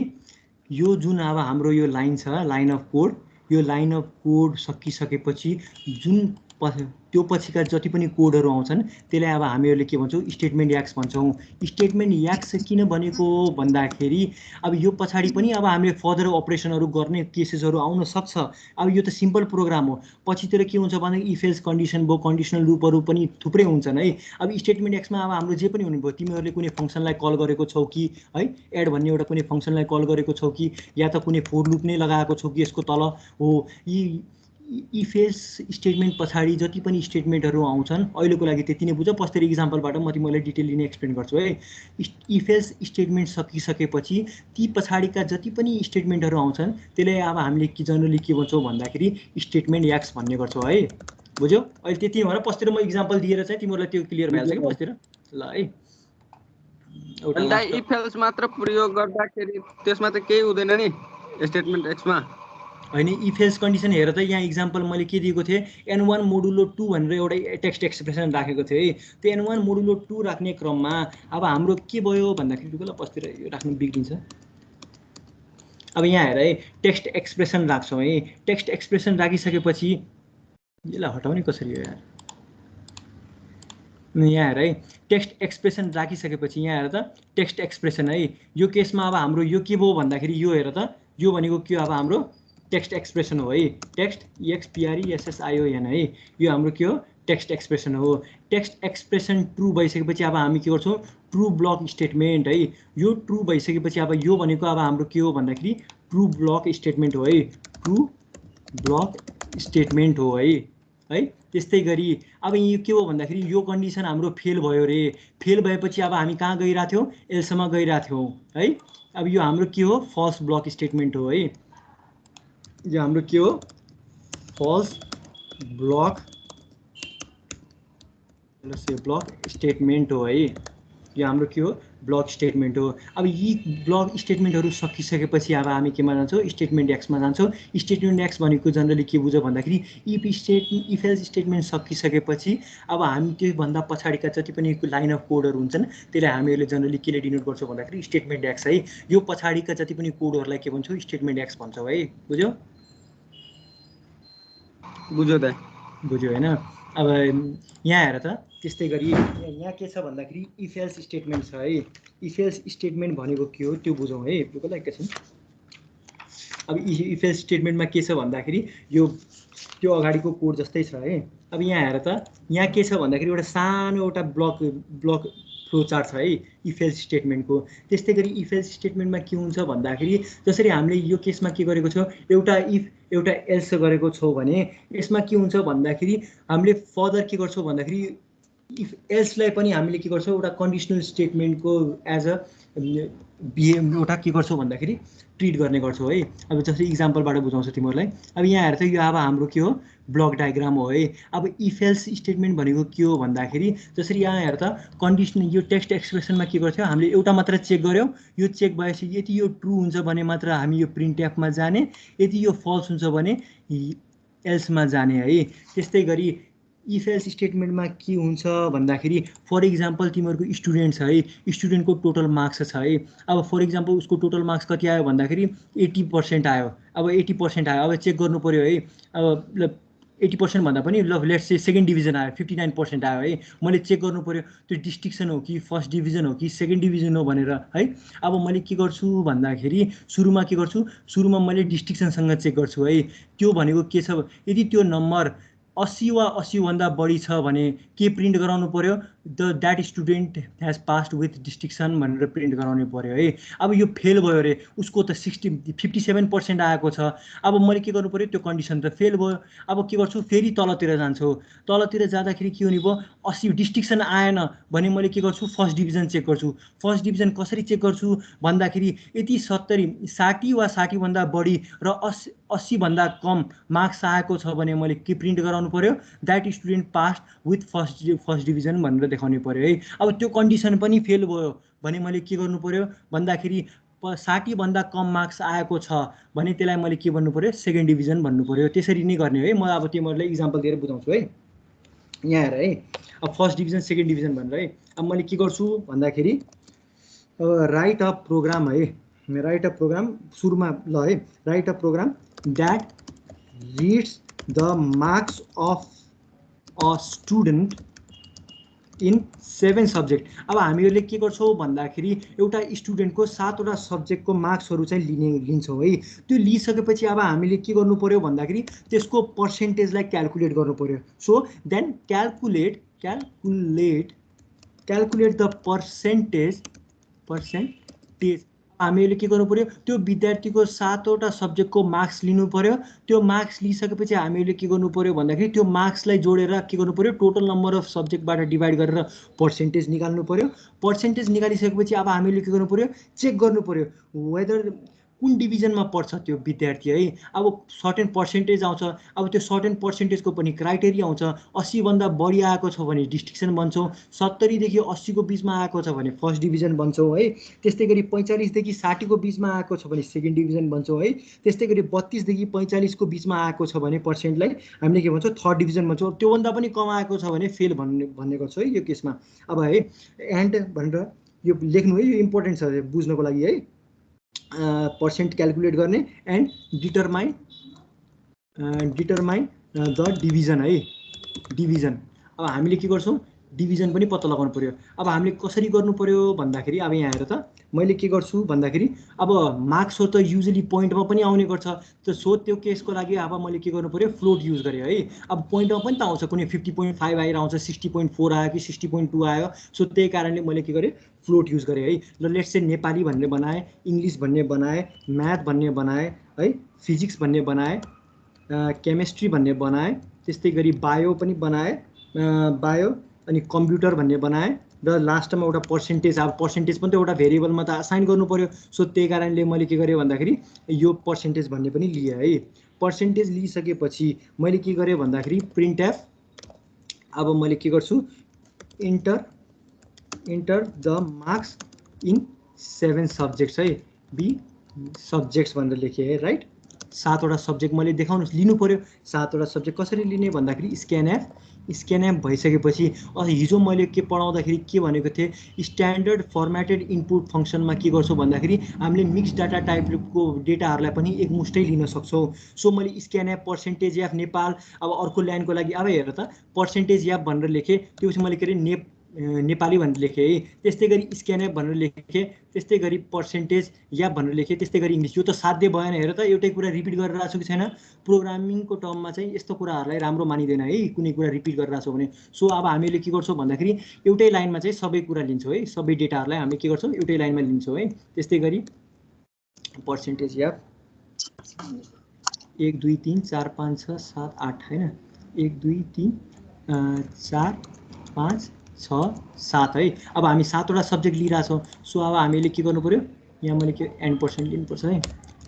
यो जुन अब हाम्रो यो लाइन छ, लाइन अफ कोड, यो लाइन अफ कोड सकिसकेपछि जुन त्यो पछिका जति पनि कोडहरू आउँछन् त्यसलाई अब हामीहरूले के भन्छौँ, स्टेटमेन्ट एक्स भन्छौँ। स्टेटमेन्ट एक्स किन भनेको भन्दाखेरि अब यो पछाडि पनि अब हामीले फर्दर अपरेसनहरू गर्ने केसेसहरू आउन सक्छ। अब यो त सिम्पल प्रोग्राम हो, पछितिर के हुन्छ भने इफ एल्स कन्डिसन भयो, कन्डिसनल लुपहरू पनि थुप्रै हुन्छन् है। अब स्टेटमेन्ट एक्समा अब हाम्रो जे पनि हुने भयो, तिमीहरूले कुनै फङ्सनलाई कल गरेको छौ कि है, एड भन्ने एउटा कुनै फङ्सनलाई कल गरेको छौ कि या त कुनै फोर लुप नै लगाएको छौ कि यसको तल हो। यी इफ एल्स स्टेटमेन्ट पछाडि जति पनि स्टेटमेन्टहरू आउँछन् अहिलेको लागि त्यति नै बुझ, पछितिर इक्जाम्पलबाट म तिमीलाई डिटेल लिने एक्सप्लेन गर्छु है। इफ एल्स स्टेटमेन्ट सकिसकेपछि ती पछाडिका जति पनि स्टेटमेन्टहरू आउँछन् त्यसलाई अब हामीले जनरली के भन्छौँ भन्दाखेरि स्टेटमेन्ट एक्स भन्ने गर्छौँ है। बुझ्यौ? अहिले त्यति भएर पछितिर म इक्जाम्पल दिएर चाहिँ तिमीहरूलाई त्यो क्लियर भइहाल्छ कि पछितिर। ल है, इफ एल्स मात्र प्रयोग गर्दाखेरि त्यसमा त केही हुँदैन नि स्टेटमेन्ट एक्समा? होइन, इफ एल्स कन्डिसन हेर त, यहाँ इक्जाम्पल मैले के दिएको थिएँ, n1 मोडुलो 2 भनेर एउटा टेक्स्ट एक्सप्रेसन राखेको थियो है। त्यो n1 मोडुलो 2 राख्ने क्रममा अब हाम्रो के भयो भन्दाखेरि ल पछितिर यो राख्नु बिग्रिन्छ। अब यहाँ हेर है, टेक्स्ट एक्सप्रेसन राख्छौँ है। टेक्स्ट एक्सप्रेसन राखिसकेपछि यसलाई हटाउने कसरी हो यार, यहाँ हेर है, टेक्स्ट एक्सप्रेसन राखिसकेपछि यहाँ हेर त, टेक्स्ट एक्सप्रेसन है। यो केसमा अब हाम्रो यो के भयो भन्दाखेरि यो हेर त, यो भनेको के अब हाम्रो टेक्स्ट एक्सप्रेसन हो है। टेक्स्ट EXPRESSION है, यो हाम्रो के हो, टेक्स्ट एक्सप्रेसन हो। टेक्स्ट एक्सप्रेसन ट्रु भइसकेपछि अब हामी के गर्छौँ, ट्रु ब्लक स्टेटमेन्ट है। यो ट्रु भइसकेपछि अब यो भनेको अब हाम्रो के हो भन्दाखेरि ट्रु ब्लक स्टेटमेन्ट हो है, ट्रु ब्लक स्टेटमेन्ट हो है। त्यस्तै गरी अब यो के हो भन्दाखेरि यो कन्डिसन हाम्रो फेल भयो रे। फेल भएपछि अब हामी कहाँ गइरहेको थियौँ, एल्समा गइरहेको थियौँ है। अब यो हाम्रो के हो, फल्स ब्लक स्टेटमेन्ट हो है। यो हाम्रो के हो, फल्स ब्लक स्टेटमेन्ट हो है। यो हाम्रो के हो, ब्लक स्टेटमेन्ट हो। अब यी ब्लक स्टेटमेन्टहरू सकिसकेपछि अब हामी केमा जान्छौँ, स्टेटमेन्ट एक्समा जान्छौँ। स्टेटमेन्ट एक्स भनेको जनरली के बुझ भन्दाखेरि इफ एल्स स्टेटमेन्ट सकिसकेपछि अब हामी त्योभन्दा पछाडिका जति पनि लाइन अफ कोडहरू हुन्छन् त्यसलाई हामीहरूले जनरली केले डिनोट गर्छौँ भन्दाखेरि स्टेटमेन्ट एक्स है। यो पछाडिका जति पनि कोडहरूलाई के भन्छौँ, स्टेटमेन्ट एक्स भन्छौँ है। बुझ्यौ? बुझ्यो त, बुझ्यो होइन? अब यहाँ हेर त, त्यस्तै गरी यहाँ के छ भन्दाखेरि इफ एल्स स्टेटमेन्ट छ है। इफ एल्स स्टेटमेन्ट भनेको के हो त्यो बुझौँ है, बुझ्नु एकैछिन। अब इफ एल्स स्टेटमेन्टमा के छ भन्दाखेरि यो त्यो अगाडिको कोड जस्तै छ है। अब यहाँ हेर त, यहाँ के छ भन्दाखेरि एउटा सानो एउटा ब्लक फ्लो चार्ट छ है इफ एल्स स्टेटमेन्टको। त्यस्तै गरी इफ एल्स स्टेटमेन्टमा के हुन्छ भन्दाखेरि जसरी हामीले यो केसमा के गरेको छौँ, एउटा इफ एउटा एल्स गरेको छौँ भने यसमा के हुन्छ भन्दाखेरि हामीले फर्दर के गर्छौँ भन्दाखेरि इफ एल्सलाई पनि हामीले के गर्छौँ, एउटा कन्डिसनल स्टेटमेन्टको एज अ एउटा के गर्छौँ भन्दाखेरि ट्रिट गर्ने गर्छौँ है। अब जस्तै इक्जाम्पलबाट बुझाउँछ तिमीहरूलाई। अब यहाँ हेर त, यो अब हाम्रो के हो, ब्लक डायग्राम हो है। अब इफ एल्स स्टेटमेन्ट भनेको के हो भन्दाखेरि जसरी यहाँ हेर त, कन्डिसन यो टेक्स्ट एक्सप्रेसनमा के गर्थ्यौँ हामीले, एउटा मात्र चेक गऱ्यौँ। यो चेक भएपछि यदि यो ट्रु हुन्छ भने मात्र हामी यो प्रिन्ट एफमा जाने, यदि यो फल्स हुन्छ भने एल्समा जाने है। त्यस्तै गरी इफ एल्स स्टेटमेन्टमा के हुन्छ भन्दाखेरि फर इक्जाम्पल तिमीहरूको स्टुडेन्ट छ है, स्टुडेन्टको टोटल मार्क्स छ है। अब फर इक्जाम्पल उसको टोटल मार्क्स कति आयो भन्दाखेरि 80% आयो। अब 80% आयो, अब चेक गर्नु पऱ्यो है। अब 80% भन्दा पनि ल लेट्स से सेकेन्ड डिभिजन आयो, 59% आयो है। मैले चेक गर्नु पऱ्यो त्यो डिस्टिक्सन हो कि फर्स्ट डिभिजन हो कि सेकेन्ड डिभिजन हो भनेर है। अब मैले के गर्छु भन्दाखेरि सुरुमा के गर्छु, सुरुमा मैले डिस्टिक्सनसँग चेक गर्छु है। त्यो भनेको के छ, यदि त्यो नम्बर 80 वा 80 भन्दा बढी छ भने के प्रिन्ट गराउनु पर्यो, that student has passed with distinction भनेर प्रिन्ट गराउनु पर्यो है। अब यो फेल भयो रे, उसको त 57% आएको छ। अब मैले के गर्नु पर्यो, त्यो कन्डिसन त फेल भयो। अब के गर्छु, फेरि तलतिर जान्छु। तलतिर जाँदाखेरि के हुने भयो, 80 डिस्टिक्सन आएन भने मैले के गर्छु, फर्स्ट डिभिजन चेक गर्छु। फर्स्ट डिभिजन कसरी चेक गर्छु भन्दाखेरि यदि 60 वा 60 भन्दा बढी र 80 भन्दा कम मार्क्स आएको छ भने मैले के प्रिन्ट गराउनु पर्यो, that student pass with first division भनेर देखाउनु पर्यो है। अब त्यो कन्डिसन पनि फेल भयो भने मैले के गर्नु पर्यो भन्दाखेरि 60 भन्दा कम मार्क्स आएको छ भने त्यसलाई मैले के भन्नु पर्यो, सेकेन्ड डिभिजन भन्नु पर्यो। त्यसरी नै गर्ने है। म अब तिमीहरूलाई इक्जाम्पल दिएर बुझाउँछु है। यहाँ हेर है, अब फर्स्ट डिभिजन सेकेन्ड डिभिजन भनेर है। अब मैले के गर्छु भन्दाखेरि अब राइट अ प्रोग्राम है, राइट अ प्रोग्राम सुरुमा ल है, write a program that reads the marks of a student in 7 subject. अब हामीहरूले के गर्छौँ भन्दाखेरि एउटा स्टुडेन्टको 7वटा सब्जेक्टको मार्क्सहरू चाहिँ लिन्छौँ है। त्यो लिइसकेपछि अब हामीले के गर्नु पर्यो भन्दाखेरि त्यसको पर्सेन्टेजलाई क्यालकुलेट गर्नु पर्यो। So then calculate the percentage हामीले के गर्नु पर्यो, त्यो विद्यार्थीको 7वटा सब्जेक्टको मार्क्स लिनु पर्यो। त्यो मार्क्स लिइसकेपछि हामीले के गर्नु पर्यो भन्दाखेरि त्यो मार्क्सलाई जोडेर के गर्नु पर्यो, टोटल नम्बर अफ सब्जेक्टबाट डिभाइड गरेर पर्सेन्टेज निकाल्नु पर्यो। पर्सेन्टेज निकालिसकेपछि अब हामीले के गर्नु पर्यो, चेक गर्नु पर्यो वेदर कुन डिभिजनमा पर्छ त्यो विद्यार्थी है। अब सर्टेन पर्सेन्टेज आउँछ, अब त्यो सर्टेन पर्सेन्टेजको पनि क्राइटेरिया आउँछ। 80भन्दा बढी आएको छ भने डिस्टिक्सन भन्छौँ, 70 देखि 80 को बिचमा आएको छ भने फर्स्ट डिभिजन भन्छौँ है। त्यस्तै गरी 45 देखि 60 को बिचमा आएको छ भने सेकेन्ड डिभिजन भन्छौँ है। त्यस्तै गरी 32 देखि 45 को बिचमा आएको छ भने पर्सेन्टलाई हामीले के भन्छौँ, थर्ड डिभिजन भन्छौँ। त्योभन्दा पनि कम आएको छ भने फेल भन्ने गर्छौँ है यो केसमा। अब है एन्ड भनेर यो लेख्नु है, यो इम्पोर्टेन्ट छ बुझ्नको लागि है। पर्सेन्ट क्यालकुलेट गर्ने एन्ड डिटरमाइन द डिभिजन है, डिभिजन। अब हामीले के गर्छौँ, डिभिजन पनि पत्ता लगाउनु पर्यो। अब हामीले कसरी गर्नु पर्यो भन्दाखेरि अब यहाँ हेर त मैले के गर्छु भन्दाखेरि अब मार्क्सहरू त युजली पोइन्टमा पनि आउने गर्छ। त सो त्यो केसको लागि अब मैले के गर्नु पर्यो, फ्लोट युज गरेँ है। अब पोइन्टमा पनि त आउँछ, कुनै 50.5 आएर आउँछ, 60.4 आयो कि 60.2 आयो। सो त्यही कारणले मैले के गरेँ, फ्लोट युज गरेँ है। ल लेट्स से नेपाली भन्ने बनाएँ, इङ्ग्लिस भन्ने बनाएँ, म्याथ भन्ने बनाएँ है, फिजिक्स भन्ने बनाएँ, केमिस्ट्री भन्ने बनाएँ, त्यस्तै गरी बायो पनि बनाएँ, बायो अनि कम्प्युटर भन्ने बनाएँ र लास्टमा एउटा पर्सेन्टेज। अब पर्सेन्टेज पनि त एउटा भेरिएबलमा त असाइन गर्नु पर्यो। सो त्यही कारणले मैले के गरेँ भन्दाखेरि यो पर्सेन्टेज भन्ने पनि लिएँ है। पर्सेन्टेज लिइसकेपछि मैले के गरेँ भन्दाखेरि प्रिन्ट एफ, अब मैले के गर्छु, enter the marks in 7 subjects है, बी सब्जेक्ट्स भनेर लेखेँ है राइट। 7वटा सब्जेक्ट मैले देखाउनुहोस् लिनु पर्यो। 7वटा सब्जेक्ट कसरी लिने भन्दाखेरि स्क्यान एप भइसकेपछि हिजो मैले के पढाउँदाखेरि के भनेको थिएँ, स्ट्यान्डर्ड फर्मेटेड इनपुट फङ्सनमा के गर्छौँ भन्दाखेरि हामीले मिक्स डाटा टाइपको डेटाहरूलाई पनि एकमुष्टै लिन सक्छौँ। सो मैले scan app percentage F Nepal, अब अर्को लाइनको लागि अब हेर त पर्सेन्टेज एफ भनेर लेखेँ, त्योपछि मैले के अरे नेपाली भनेर लेखेँ है। त्यस्तै गरी स्क्यान एप भनेर लेखेँ, त्यस्तै गरी पर्सेन्टेज एफ भनेर लेखेँ, त्यस्तै गरी इङ्ग्लिस। यो त साध्य भएन, हेर त एउटै कुरा रिपिट गरेर आएको छु कि छैन। प्रोग्रामिङको टर्ममा चाहिँ यस्तो कुराहरूलाई राम्रो मानिँदैन है, कुनै कुरा रिपिट गरेर आएको छ भने। सो अब हामीले के गर्छौँ भन्दाखेरि एउटै लाइनमा चाहिँ सबै कुरा लिन्छौँ है, सबै डेटाहरूलाई हामी के गर्छौँ एउटै लाइनमा लिन्छौँ है। त्यस्तै गरी पर्सेन्टेज एफ 1 2 3 4 5 6 7 8 होइन, 1 2 3 4 5 6 7 है। अब हामी 7वटा सब्जेक्ट लिइरहेछौँ। सो अब हामीले के गर्नु पर्यो, यहाँ मैले के एन पर्सेन्ट लिनुपर्छ है,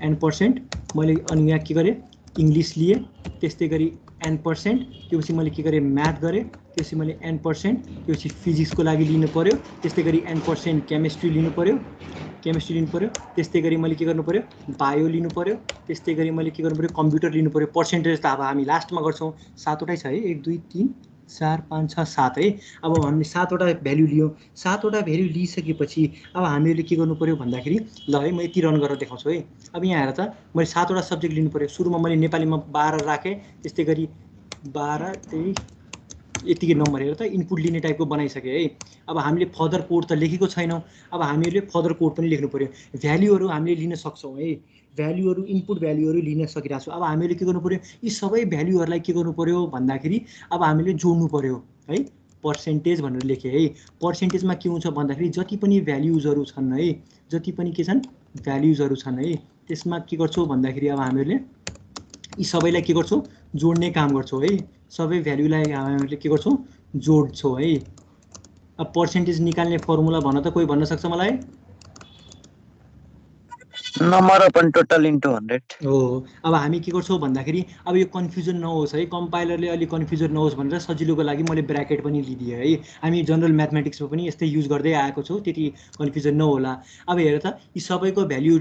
एन पर्सेन्ट मैले अनि यहाँ के गरेँ इङ्ग्लिस लिएँ, त्यस्तै गरी एन पर्सेन्ट, त्योपछि मैले के गरेँ म्याथ गरेँ, त्यसपछि मैले एन पर्सेन्ट, त्योपछि फिजिक्सको लागि लिनु पर्यो, त्यस्तै गरी एन पर्सेन्ट केमिस्ट्री लिनु पर्यो, त्यस्तै गरी मैले के गर्नु पर्यो, बायो लिनु पर्यो, त्यस्तै गरी मैले के गर्नु पर्यो, कम्प्युटर लिनु पर्यो। पर्सेन्टेज त अब हामी लास्टमा गर्छौँ, 7वटै छ है, 1 2 3 4 5 6 7 है। अब हामीले 7वटा भ्याल्यु लियौँ। 7वटा भ्याल्यु लिइसकेपछि अब हामीले के गर्नु पर्यो भन्दाखेरि ल है म यति रन गरेर देखाउँछु है। अब यहाँ हेर त मैले 7वटा सब्जेक्ट लिनु पर्यो। सुरुमा मैले नेपालीमा 12 राखेँ, त्यस्तै गरी 12 त्यही यतिकै नम्बर हेर त इनपुट लिने टाइपको बनाइसकेँ है। अब हामीले फर्दर कोड त लेखेको छैनौँ, अब हामीले फर्दर कोड पनि लेख्नु पर्यो। भ्याल्युहरू हामीले लिन सक्छौँ है, भ्याल्युहरू इनपुट भ्याल्युहरू लिन सकिरहेको छौँ। अब हामीले के गर्नु पर्यो, यी सबै भ्याल्युहरूलाई के गर्नु पर्यो भन्दाखेरि अब हामीले जोड्नु पर्यो है। पर्सेन्टेज भनेर लेखेँ है। पर्सेन्टेजमा के हुन्छ भन्दाखेरि जति पनि भ्याल्युजहरू छन् है, जति पनि के छन् भ्याल्युजहरू छन् है, त्यसमा के गर्छौँ भन्दाखेरि अब हामीले यी सबैलाई के गर्छौँ जोड्ने काम गर्छौँ है। सबै भ्याल्युलाई हामीले के गर्छौँ जोड्छौँ है। अब पर्सेन्टेज निकाल्ने फर्मुला भन्न त कोही भन्न सक्छ मलाई? नम्बर अपन टोटल इन्टु 100 हो। अब हामी के गर्छौँ भन्दाखेरि अब यो कन्फ्युजन नहोस् है, कम्पाइलरले अलिक कन्फ्युजन नहोस् भनेर सजिलोको लागि मैले ब्र्याकेट पनि लिदिएँ है। हामी जनरल म्याथमेटिक्समा पनि यस्तै युज गर्दै आएको छौँ, त्यति कन्फ्युजन नहोला। अब हेर त यी सबैको भ्याल्यु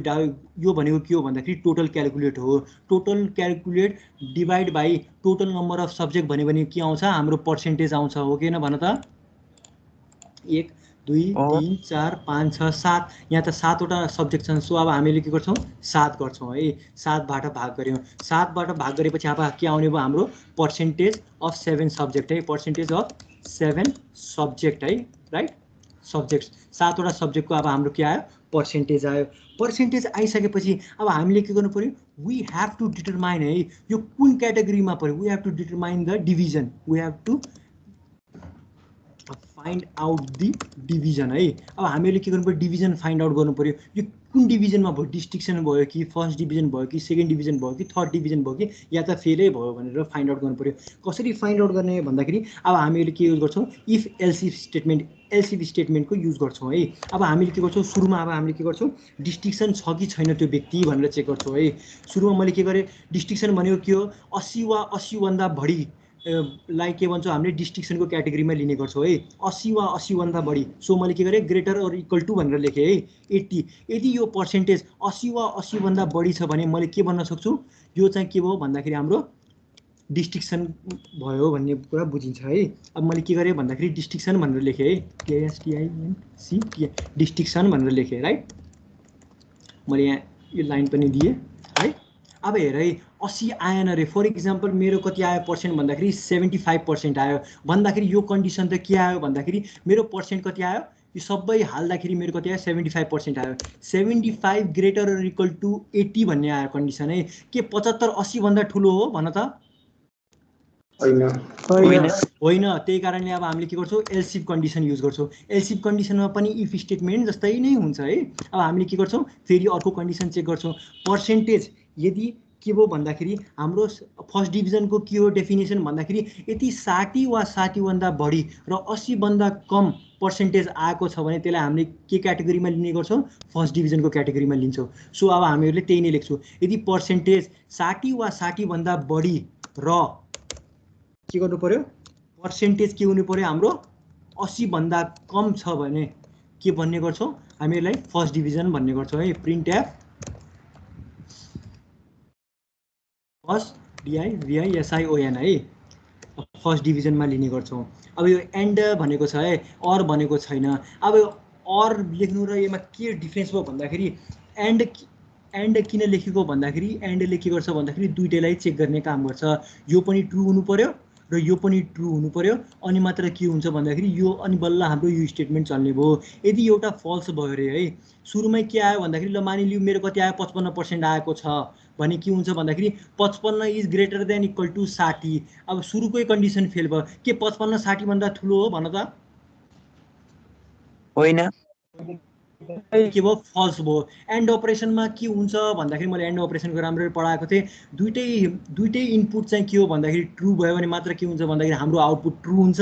यो भनेको के हो भन्दाखेरि टोटल क्यालकुलेट हो। Total calculate divide by total number of subject भन्यो भने के आउँछ, हाम्रो पर्सेन्टेज आउँछ, हो कि होइन भन त। 1 2 3 4 5 6 7 यहाँ त 7वटा सब्जेक्ट छन्। सो अब हामीले के गर्छौँ 7 गर्छौँ है, 7बाट भाग गऱ्यौँ। 7बाट भाग गरेपछि अब के आउने भयो हाम्रो पर्सेन्टेज अफ 7 सब्जेक्ट है, पर्सेन्टेज अफ 7 सब्जेक्ट है, राइट। सब्जेक्ट 7वटा सब्जेक्टको अब हाम्रो के आयो पर्सेन्टेज आयो। पर्सेन्टेज आइसकेपछि अब हामीले के गर्नु पर्यो, वी हेभ टु डिटरमाइन है यो कुन क्याटेगोरीमा पर्यो। We have to determine the division, we have to find out the division है। अब हामीले के गर्नु पर्यो, डिभिजन फाइन्ड आउट गर्नु पर्यो। यो कुन डिभिजनमा भयो, डिस्ट्रिक्सन भयो कि फर्स्ट डिभिजन भयो कि सेकेन्ड डिभिजन भयो कि थर्ड डिभिजन भयो कि या त फेलै भयो भनेर फाइन्ड आउट गर्नु पर्यो। कसरी फाइन्ड आउट गर्ने भन्दाखेरि अब हामीले के युज गर्छौँ, इफ एल्सिफ स्टेटमेन्ट, एल्सिफ स्टेटमेन्टको युज गर्छौँ है। अब हामीले के गर्छौँ सुरुमा, अब हामीले के गर्छौँ डिस्टिक्सन छ कि छैन त्यो व्यक्ति भनेर चेक गर्छौँ है। सुरुमा मैले के गरेँ, डिस्टिक्सन भनेको के हो, 80 वा 80भन्दा बढी लाइक के भन्छौँ हामीले डिस्टिक्सनको क्याटेगोरीमा लिने गर्छौँ है, 80 वा 80भन्दा बढी। सो मैले के गरेँ ग्रेटर अर इक्वल टु भनेर लेखेँ है 80। यदि यो पर्सेन्टेज 80 वा 80भन्दा बढी छ भने मैले के भन्न सक्छु, यो चाहिँ के भयो भन्दाखेरि हाम्रो डिस्टिक्सन भयो भन्ने कुरा बुझिन्छ है। अब मैले के गरेँ भन्दाखेरि डिस्टिक्सन भनेर लेखेँ है, DISTINCT डिस्टिक्सन भनेर लेखेँ, राइट। मैले यहाँ यो लाइन पनि दिएँ है। अब हेर है 80 आएन अरे, फर इक्जाम्पल मेरो कति आयो पर्सेन्ट भन्दाखेरि 75% आयो भन्दाखेरि यो कन्डिसन त के आयो भन्दाखेरि मेरो पर्सेन्ट कति आयो, यो सबै हाल्दाखेरि मेरो कति आयो 75% आयो। 75 ग्रेटर अर इक्वल टु 80 भन्ने आयो कन्डिसन है। के 75 80 भन्दा ठुलो हो भन त? होइन। त्यही कारणले अब हामीले के गर्छौँ एल्सिफ कन्डिसन युज गर्छौँ। एल्सिफ कन्डिसनमा पनि इफ स्टेटमेन्ट जस्तै नै हुन्छ है। अब हामीले के गर्छौँ फेरि अर्को कन्डिसन चेक गर्छौँ, पर्सेन्टेज यदि के भयो भन्दाखेरि हाम्रो फर्स्ट डिभिजनको के हो डेफिनेसन भन्दाखेरि यदि 60 वा 60भन्दा बढी र 80भन्दा कम पर्सेन्टेज आएको छ भने त्यसलाई हामीले के क्याटेगोरीमा लिने गर्छौँ, फर्स्ट डिभिजनको क्याटेगोरीमा लिन्छौँ। सो अब हामीहरूले त्यही नै लेख्छौँ, यदि पर्सेन्टेज 60 वा 60भन्दा बढी र के गर्नु पर्यो, पर्सेन्टेज के हुनु पर्यो हाम्रो 80भन्दा कम छ भने के भन्ने गर्छौँ हामीलाई फर्स्ट डिभिजन भन्ने गर्छौँ है। प्रिन्ट एफ फर्स्ट DIVISION है, फर्स्ट डिभिजनमा लिने गर्छौँ। अब यो एन्ड भनेको छ है, अर भनेको छैन। अब अर लेख्नु र यसमा के डिफ्रेन्स भयो भन्दाखेरि एन्ड किन लेखेको भन्दाखेरि एन्डले के गर्छ भन्दाखेरि दुइटैलाई चेक गर्ने काम गर्छ। यो पनि ट्रु हुनु पर्यो र यो पनि ट्रु हुनु पर्यो, अनि मात्र के हुन्छ भन्दाखेरि यो अनि बल्ल हाम्रो यो स्टेटमेन्ट चल्ने भयो। यदि एउटा फल्स भयो अरे है, सुरुमै के आयो भन्दाखेरि ल मानिलियो मेरो कति आयो 55% आएको छ भने के हुन्छ भन्दाखेरि 55 is greater than equal to 60। अब सुरुकै कन्डिसन फेल भयो, के 55 60 भन्दा ठुलो हो भन त? होइन, के भयो फल्स भयो। एन्ड अपरेसनमा के हुन्छ भन्दाखेरि मैले एन्ड अपरेसनको राम्ररी पढाएको थिएँ, दुइटै इनपुट चाहिँ के हो भन्दाखेरि ट्रु भयो भने मात्र के हुन्छ भन्दाखेरि हाम्रो आउटपुट ट्रु हुन्छ।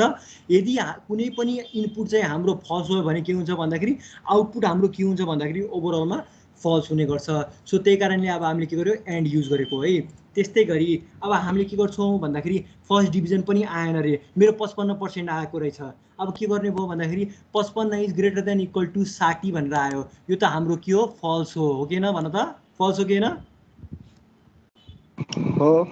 यदि कुनै पनि इनपुट चाहिँ हाम्रो फल्स भयो भने के हुन्छ भन्दाखेरि आउटपुट हाम्रो के हुन्छ भन्दाखेरि ओभरअलमा फल्स हुने गर्छ। सो त्यही कारणले अब हामीले के गर्यो एन्ड युज गरेको है। त्यस्तै गरी अब हामीले के गर्छौँ भन्दाखेरि फर्स्ट डिभिजन पनि आएन अरे, मेरो 55% आएको रहेछ। अब के गर्ने भयो भन्दाखेरि 55 is greater than equal to 60 भनेर आयो, यो त हाम्रो के हो फल्स हो कि होइन भन त? फल्स हो कि होइन? हो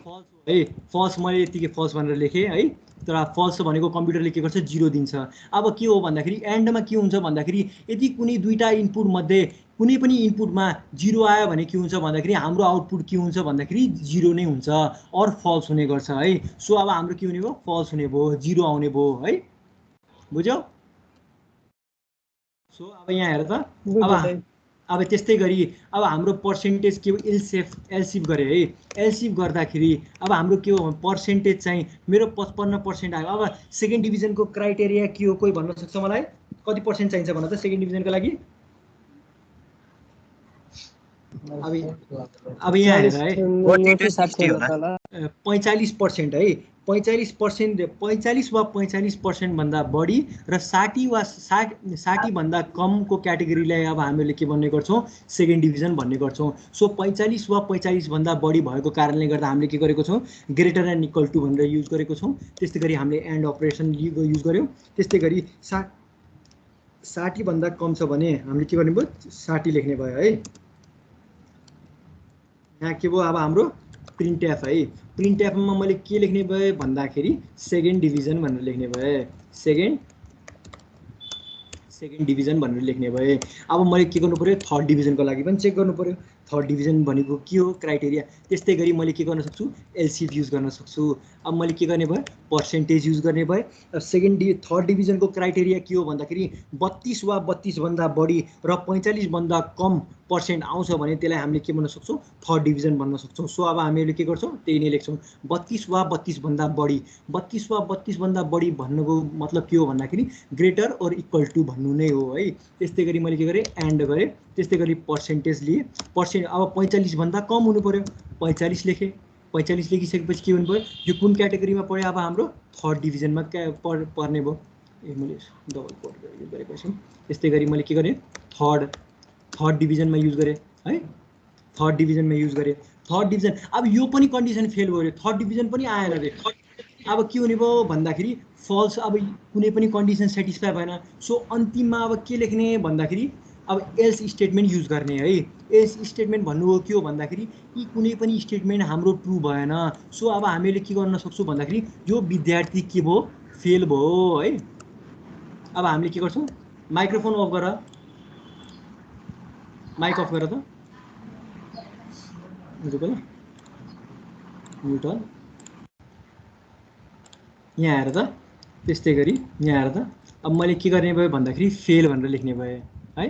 फल्स हो है। फल्स मैले यतिकै फल्स भनेर लेखेँ है, तर फल्स भनेको कम्प्युटरले के गर्छ 0 दिन्छ। अब के हो भन्दाखेरि एन्डमा के हुन्छ भन्दाखेरि यदि कुनै दुईटा इनपुट मध्ये कुनै पनि इनपुटमा 0 आयो भने के हुन्छ भन्दाखेरि हाम्रो आउटपुट के हुन्छ भन्दाखेरि 0 नै हुन्छ अर फल्स हुने गर्छ है। सो अब हाम्रो के हुने भयो फल्स हुने भयो, 0 आउने भयो है, बुझ्यौ? सो अब यहाँ हेर त, अब त्यस्तै गरी अब हाम्रो पर्सेन्टेज के हो एल्सिफ गरे है। एल्सिफ गर्दाखेरि अब हाम्रो के हो पर्सेन्टेज चाहिँ मेरो 55% आयो। अब सेकेन्ड डिभिजनको क्राइटेरिया के हो कोही भन्न सक्छ मलाई? कति पर्सेन्ट चाहिन्छ भन त सेकेन्ड डिभिजनको लागि? अब यहाँ हेर है 40 to 60 होला। 45% है, 45 वा 45% भन्दा बढी र 60 वा 60 भन्दा कमको क्याटेगोरीलाई अब हामीले के भन्ने गर्छौँ, सेकेन्ड डिभिजन भन्ने गर्छौँ। सो 45 वा 45 भन्दा बढी भएको कारणले गर्दा हामीले के गरेको छौँ, ग्रेटर एन्ड इक्वल टु भनेर युज गरेको छौँ। त्यस्तै गरी हामीले एन्ड अपरेसन युज गर्यौँ। त्यस्तै गरी 60 भन्दा कम छ भने हामीले के गर्ने भयो, 60 लेख्ने भयो है। यहाँ के भयो अब हाम्रो प्रिन्ट एफ है। प्रिन्ट एफमा मैले के लेख्ने भए भन्दाखेरि सेकेन्ड डिभिजन भनेर लेख्ने भए, सेकेन्ड डिभिजन भनेर लेख्ने भए। अब मैले के गर्नु पर्यो, थर्ड डिभिजनको लागि पनि चेक गर्नु पर्यो, थर्ड डिभिजन भनेको के हो क्राइटेरिया। त्यस्तै गरी मैले के गर्न सक्छु, एलसिएफ युज गर्न सक्छु। अब मैले के गर्ने भयो, पर्सेन्टेज युज गर्ने भए। थर्ड डिभिजनको क्राइटेरिया के हो भन्दाखेरि 32 वा 32 भन्दा बढी र 45 भन्दा कम पर्सेन्ट आउँछ भने त्यसलाई हामीले के भन्न सक्छौँ, थर्ड डिभिजन भन्न सक्छौँ। सो अब हामीले के गर्छौँ, त्यही नै लेख्छौँ, 32 वा 32 भन्दा बढी। 32 वा 32 भन्दा बढी भन्नुको मतलब के हो भन्दाखेरि ग्रेटर और इक्वल टु भन्नु नै हो है। त्यस्तै गरी मैले के गरेँ, एन्ड गरेँ। त्यस्तै गरी पर्सेन्टेज लिए, अब 45 भन्दा कम हुनु पर्यो, 45 लेखेँ। 45 लेखिसकेपछि के हुनु पर्यो, यो कुन क्याटेगोरीमा पऱ्यो, अब हाम्रो थर्ड डिभिजनमा पर्ने भयो। मैले डबल कोट गरेको छु। त्यस्तै गरी मैले के गरेँ, थर्ड डिभिजनमा युज गरेँ है, थर्ड डिभिजनमा युज गरेँ। थर्ड डिभिजन अब यो पनि कन्डिसन फेल भयो, थर्ड डिभिजन पनि आएन रे। अब के हुने भयो भन्दाखेरि फल्स, अब कुनै पनि कन्डिसन सेटिस्फाई भएन। सो अन्तिममा अब के लेख्ने भन्दाखेरि अब एल्स स्टेटमेन्ट युज गर्ने है। एल्स स्टेटमेन्ट भन्नु हो के हो भन्दाखेरि यी कुनै पनि स्टेटमेन्ट हाम्रो ट्रु भएन। सो अब हामीले के गर्न सक्छौँ भन्दाखेरि यो विद्यार्थी के भयो, फेल भयो है। अब हामीले के गर्छौँ, माइक्रोफोन अफ गर, माइक अफ गर त म्युट। यहाँ आएर त, त्यस्तै गरी यहाँ आएर त अब मैले के गर्ने भयो भन्दाखेरि फेल भनेर लेख्ने भए है,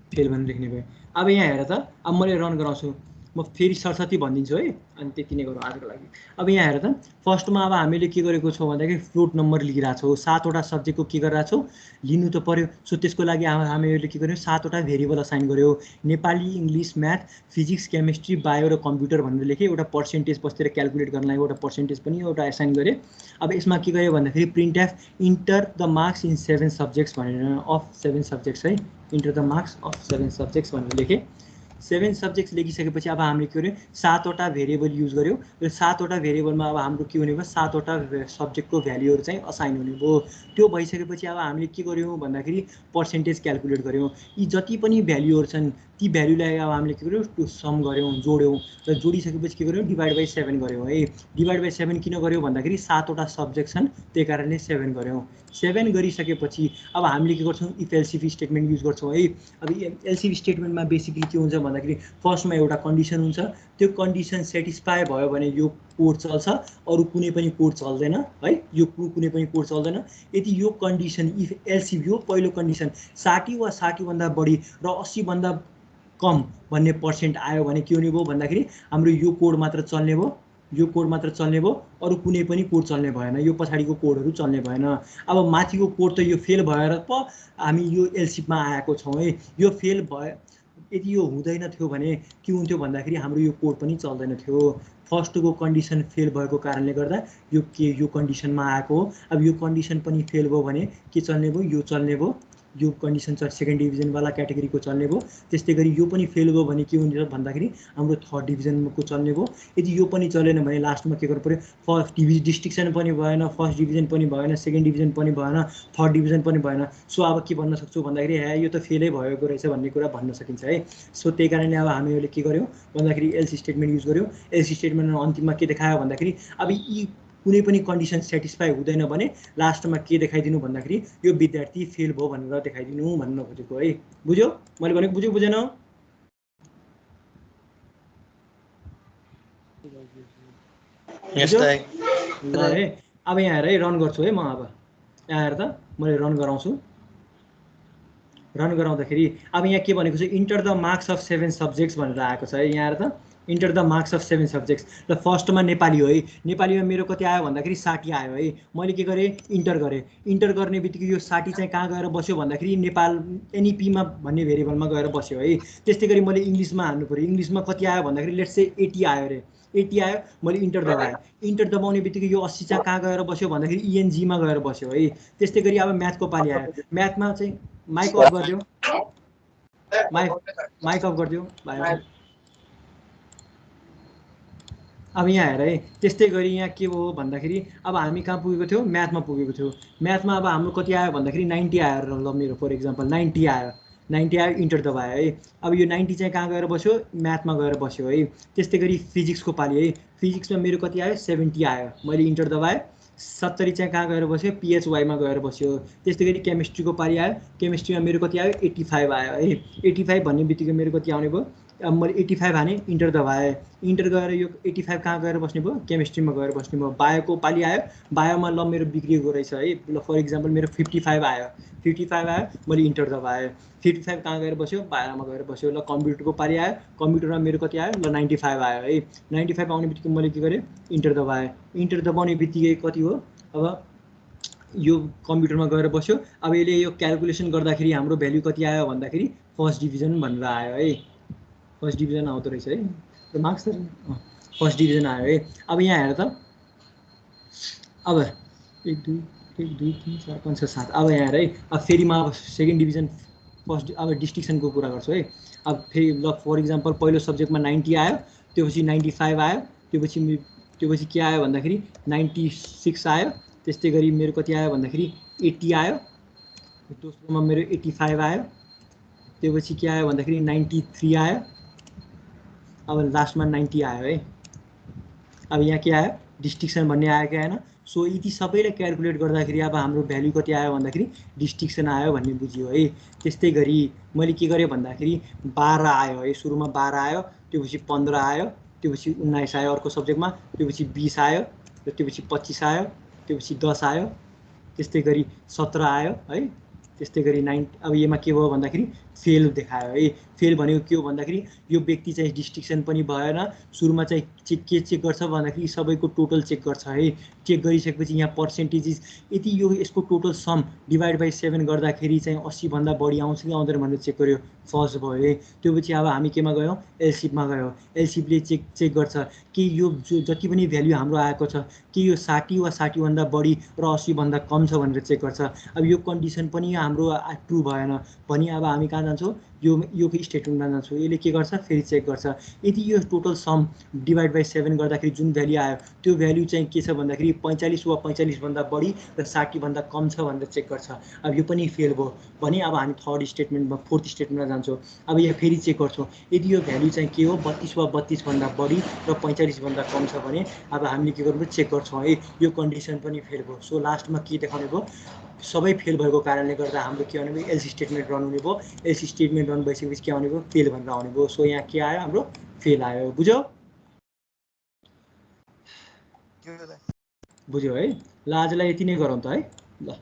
फेल भनेर लेख्ने भए। अब यहाँ हेर त, अब मैले रन गराउँछु, म फेरि सरस्वती भनिदिन्छु है, अनि त्यति नै गरौँ आजको लागि। अब यहाँ हेर त, फर्स्टमा अब हामीले के गरेको छौँ भन्दाखेरि फ्लोट नम्बर लिइरहेको छौँ। 7वटा सब्जेक्टको के गरिरहेको छौँ, लिनु त पर्यो। सो त्यसको लागि हामीले के गर्यौँ, 7वटा भेरिएबल असाइन गऱ्यौँ। Nepali, English, math, physics, chemistry, bio र कम्प्युटर भनेर लेखेँ। एउटा पर्सेन्टेज बसेर क्यालकुलेट गर्नलाई एउटा पर्सेन्टेज पनि एउटा एसाइन गरेँ। अब यसमा के गर्यो भन्दाखेरि print f enter the marks in 7 subjects भनेर, अफ 7 सब्जेक्ट्स है, enter the marks of 7 subjects भनेर लेखेँ। 7 सब्जेक्ट्स लेखिसकेपछि अब हामीले के गर्यौँ, 7वटा भेरिएबल युज गऱ्यौँ। र 7वटा भेरिएबलमा अब हाम्रो के हुने भयो, 7वटा सब्जेक्टको भ्याल्युहरू चाहिँ असाइन हुने भयो। त्यो भइसकेपछि अब हामीले के गर्यौँ भन्दाखेरि पर्सेन्टेज क्यालकुलेट गऱ्यौँ। यी जति पनि भ्याल्युहरू छन् ती भ्याल्युलाई अब हामीले के गर्यौँ, टु सम गऱ्यौँ, जोड्यौँ। र जोडिसकेपछि के गर्यौँ, डिभाइड बाई 7 गऱ्यौँ है। डिभाइड बाई 7 किन गऱ्यौँ भन्दाखेरि 7वटा सब्जेक्ट छन्, त्यही कारणले 7 गऱ्यौँ। 7 गरिसकेपछि अब हामीले के गर्छौँ, इफ एलसिएफ स्टेटमेन्ट युज गर्छौँ है। अब एलसिएफ स्टेटमेन्टमा बेसिकली के हुन्छ भन्दाखेरि फर्स्टमा एउटा कन्डिसन हुन्छ, त्यो कन्डिसन सेटिस्फाई भयो भने यो कोड चल्छ, अरू कुनै पनि कोड चल्दैन है। यो कुनै पनि कोड चल्दैन यदि यो कन्डिसन इफ एलसिएफ यो पहिलो कन्डिसन 60 वा 60 भन्दा बढी र 80 भन्दा कम भन्ने पर्सेन्ट आयो भने के हुने भयो भन्दाखेरि हाम्रो यो कोड मात्र चल्ने भयो, यो कोड मात्र चल्ने भयो, अरू कुनै पनि कोड चल्ने भएन, यो पछाडिको कोडहरू चल्ने भएन। अब माथिको कोड त यो फेल भएर पो हामी यो एलसिएफमा आएको छौँ है। यो फेल भयो, यदि यो हुँदैन थियो भने के हुन्थ्यो भन्दाखेरि हाम्रो यो कोड पनि चल्दैन थियो। फर्स्टको कन्डिसन फेल भएको कारणले गर्दा यो कन्डिसनमा आएको हो। अब यो कन्डिसन पनि फेल भयो भने के चल्ने भयो, यो चल्ने भयो, यो कन्डिसन चाहिँ सेकेन्ड डिभिजनवाला क्याटेगोरीको चल्ने भयो। त्यस्तै गरी यो पनि फेल भयो भने के हुन्छ भन्दाखेरि हाम्रो थर्ड डिभिजनको चल्ने भयो। यदि यो पनि चलेन भने लास्टमा के गर्नु पऱ्यो, फर्स्ट डिस्टिक्सन पनि भएन, फर्स्ट डिभिजन पनि भएन, सेकेन्ड डिभिजन पनि भएन, थर्ड डिभिजन पनि भएन। सो अब के भन्न सक्छु भन्दाखेरि यो त फेलै भएको रहेछ भन्ने कुरा भन्न सकिन्छ है। सो त्यही कारणले अब हामीले के गर्यौँ भन्दाखेरि एल्स स्टेटमेन्ट युज गर्यौँ। एल्स स्टेटमेन्टमा अन्तिममा के देखायो भन्दाखेरि अब यी कुनै पनि कन्डिसन सेटिस्फाई हुँदैन भने लास्टमा के देखाइदिनु भन्दाखेरि यो विद्यार्थी फेल भयो भनेर देखाइदिनु भन्न खोजेको है। बुझ्यो मैले भनेको, बुझ्यो बुझेन? ल है, अब यहाँ हेर है, रन गर्छु है म। अब यहाँ हेर त, मैले रन गराउँछु। रन गराउँदाखेरि अब यहाँ के भनेको छ, enter the marks of 7 subjects भनेर आएको छ है। यहाँ हेर त, enter the marks of 7 subjects. ल फर्स्टमा नेपाली हो है, नेपालीमा मेरो कति आयो भन्दाखेरि 60 आयो है। मैले के गरेँ, इन्टर गरेँ। इन्टर गर्ने बित्तिकै यो 60 चाहिँ कहाँ गएर बस्यो भन्दाखेरि नेपाल एनइपीमा भन्ने भेरिएबलमा गएर बस्यो है। त्यस्तै गरी मैले इङ्ग्लिसमा हाल्नु पऱ्यो। इङ्ग्लिसमा कति आयो भन्दाखेरि लेट्स से 80 आयो अरे, 80 आयो। मैले इन्टर दबाएँ। इन्टर दबाउने बित्तिकै यो 80 चाहिँ कहाँ गएर बस्यो भन्दाखेरि इएनजीमा गएर बस्यो है। त्यस्तै गरी अब म्याथको पालि आयो। म्याथमा चाहिँ माइक अफ गरिदियो, माइक अफ गरिदियो भाइ। अब यहाँ हेर है, त्यस्तै गरी यहाँ के हो भन्दाखेरि अब हामी कहाँ पुगेको थियौँ, म्याथमा पुगेको थियौँ। म्याथमा अब हाम्रो कति आयो भन्दाखेरि 90 आयो ल मेरो फर इक्जाम्पल 90 आयो, 90 आयो, इन्टर दबायो है। अब यो 90 चाहिँ कहाँ गएर बस्यो, म्याथमा गएर बस्यो है। त्यस्तै गरी फिजिक्सको पालि है, फिजिक्समा मेरो कति आयो, 70 आयो। मैले इन्टर दबाएँ। 70 चाहिँ कहाँ गएर बस्यो, पिएचवाईमा गएर बस्यो। त्यस्तै गरी केमिस्ट्रीको पालि आयो। केमिस्ट्रीमा मेरो कति आयो, 85 आयो है। 85 भन्ने बित्तिकै मेरो कति आउने भयो, अब मैले 85 हाने, इन्टर दबाएँ। इन्टर गएर यो 85 कहाँ गएर बस्ने भयो, केमिस्ट्रीमा गएर बस्ने भयो। बायोको पालि आयो। बायोमा ल मेरो बिग्रिएको रहेछ है, ल फर इक्जाम्पल मेरो 55 आयो, 55 आयो। मैले इन्टर दबाएँ। 55 कहाँ गएर बस्यो, बायोमा गएर बस्यो। ल कम्प्युटरको पालि आयो। कम्प्युटरमा मेरो कति आयो, ल 95 आयो है। 95 आउने बित्तिकै मैले के गरेँ, इन्टर दबाएँ। इन्टर दबाउने बित्तिकै कति हो, अब यो कम्प्युटरमा गएर बस्यो। अब यसले यो क्यालकुलेसन गर्दाखेरि हाम्रो भ्याल्यु कति आयो भन्दाखेरि फर्स्ट डिभिजन भनेर आयो है। फर्स्ट डिभिजन आउँदो रहेछ है, मार्क्स त फर्स्ट डिभिजन आयो है। अब यहाँ हेर त, अब 1 2 3 4 5 6 7, अब यहाँ हेर है। अब फेरि म अब सेकेन्ड डिभिजन फर्स्ट अब डिस्टिक्सनको कुरा गर्छु है। अब फेरि ल फर इक्जाम्पल पहिलो सब्जेक्टमा 90 आयो, त्योपछि 95 आयो, त्योपछि के आयो भन्दाखेरि 96 आयो। त्यस्तै गरी मेरो कति आयो भन्दाखेरि 80 आयो। दोस्रोमा मेरो 85 आयो। त्योपछि के आयो भन्दाखेरि 93 आयो। अब लास्टमा 90 आयो है। अब यहाँ के आयो, डिस्टिक्सन भन्ने आयो कि आएन। सो यति सबैले क्यालकुलेट गर्दाखेरि अब हाम्रो भ्याल्यु कति आयो भन्दाखेरि डिस्टिक्सन आयो भन्ने बुझ्यो है। त्यस्तै गरी मैले के गरेँ भन्दाखेरि 12 आयो है, सुरुमा 12 आयो, त्योपछि 15 आयो, त्योपछि 19 आयो अर्को सब्जेक्टमा, त्योपछि 20 आयो, त्योपछि 25 आयो, त्योपछि 10 आयो, त्यस्तै गरी 17 आयो है। त्यस्तै गरी 9। अब यसमा के भयो भन्दाखेरि फेल देखायो है। फेल भनेको के हो भन्दाखेरि यो व्यक्ति चाहिँ डिस्टिक्सन पनि भएन। सुरुमा चाहिँ के चेक गर्छ भन्दाखेरि सबैको टोटल चेक गर्छ है। चेक गरिसकेपछि यहाँ पर्सेन्टेजेस यति यो यसको टोटल सम डिभाइड बाई 7 गर्दाखेरि चाहिँ 80 भन्दा बढी आउँछ कि आउँदैन भनेर चेक गर्यो, फर्स्ट भयो है। त्योपछि अब हामी केमा गयौँ, एलसिपमा गयौँ। एलसिपले चेक गर्छ कि यो जति पनि भ्याल्यु हाम्रो आएको छ कि यो 60 वा 60 भन्दा बढी र 80 भन्दा कम छ भनेर चेक गर्छ। अब यो कन्डिसन पनि हाम्रो ट्रु भएन भने अब हामी कहाँ जान्छौँ, यो स्टेटमेन्टमा जान्छौँ। यसले के गर्छ, फेरि चेक गर्छ यदि यो टोटल सम डिभाइड बाई 7 गर्दाखेरि जुन भ्याल्यु आयो त्यो भ्याल्यु चाहिँ के छ भन्दाखेरि 45 वा 45 भन्दा बढी र 60 भन्दा कम छ भनेर चेक गर्छ। अब यो पनि फेल भयो भने अब हामी थर्ड स्टेटमेन्टमा फोर्थ स्टेटमेन्टमा जान्छौँ। अब यहाँ फेरि चेक गर्छौँ यदि यो भ्याल्यु चाहिँ के हो 32 वा 32 भन्दा बढी र 45 भन्दा कम छ भने अब हामीले के गर्नु, चेक गर्छौँ है। यो कन्डिसन पनि फेल भयो। सो लास्टमा के देखाउने भयो, सबै फेल भएको कारणले गर्दा हाम्रो के आउने भयो, एलसी स्टेटमेन्ट रन हुने भयो। एलसी स्टेटमेन्ट रन भइसकेपछि के आउने भयो, फेल भनेर आउने भयो। सो यहाँ के आयो, हाम्रो फेल आयो। बुझ्यो है। ल आजलाई यति नै गरौँ त है। ल।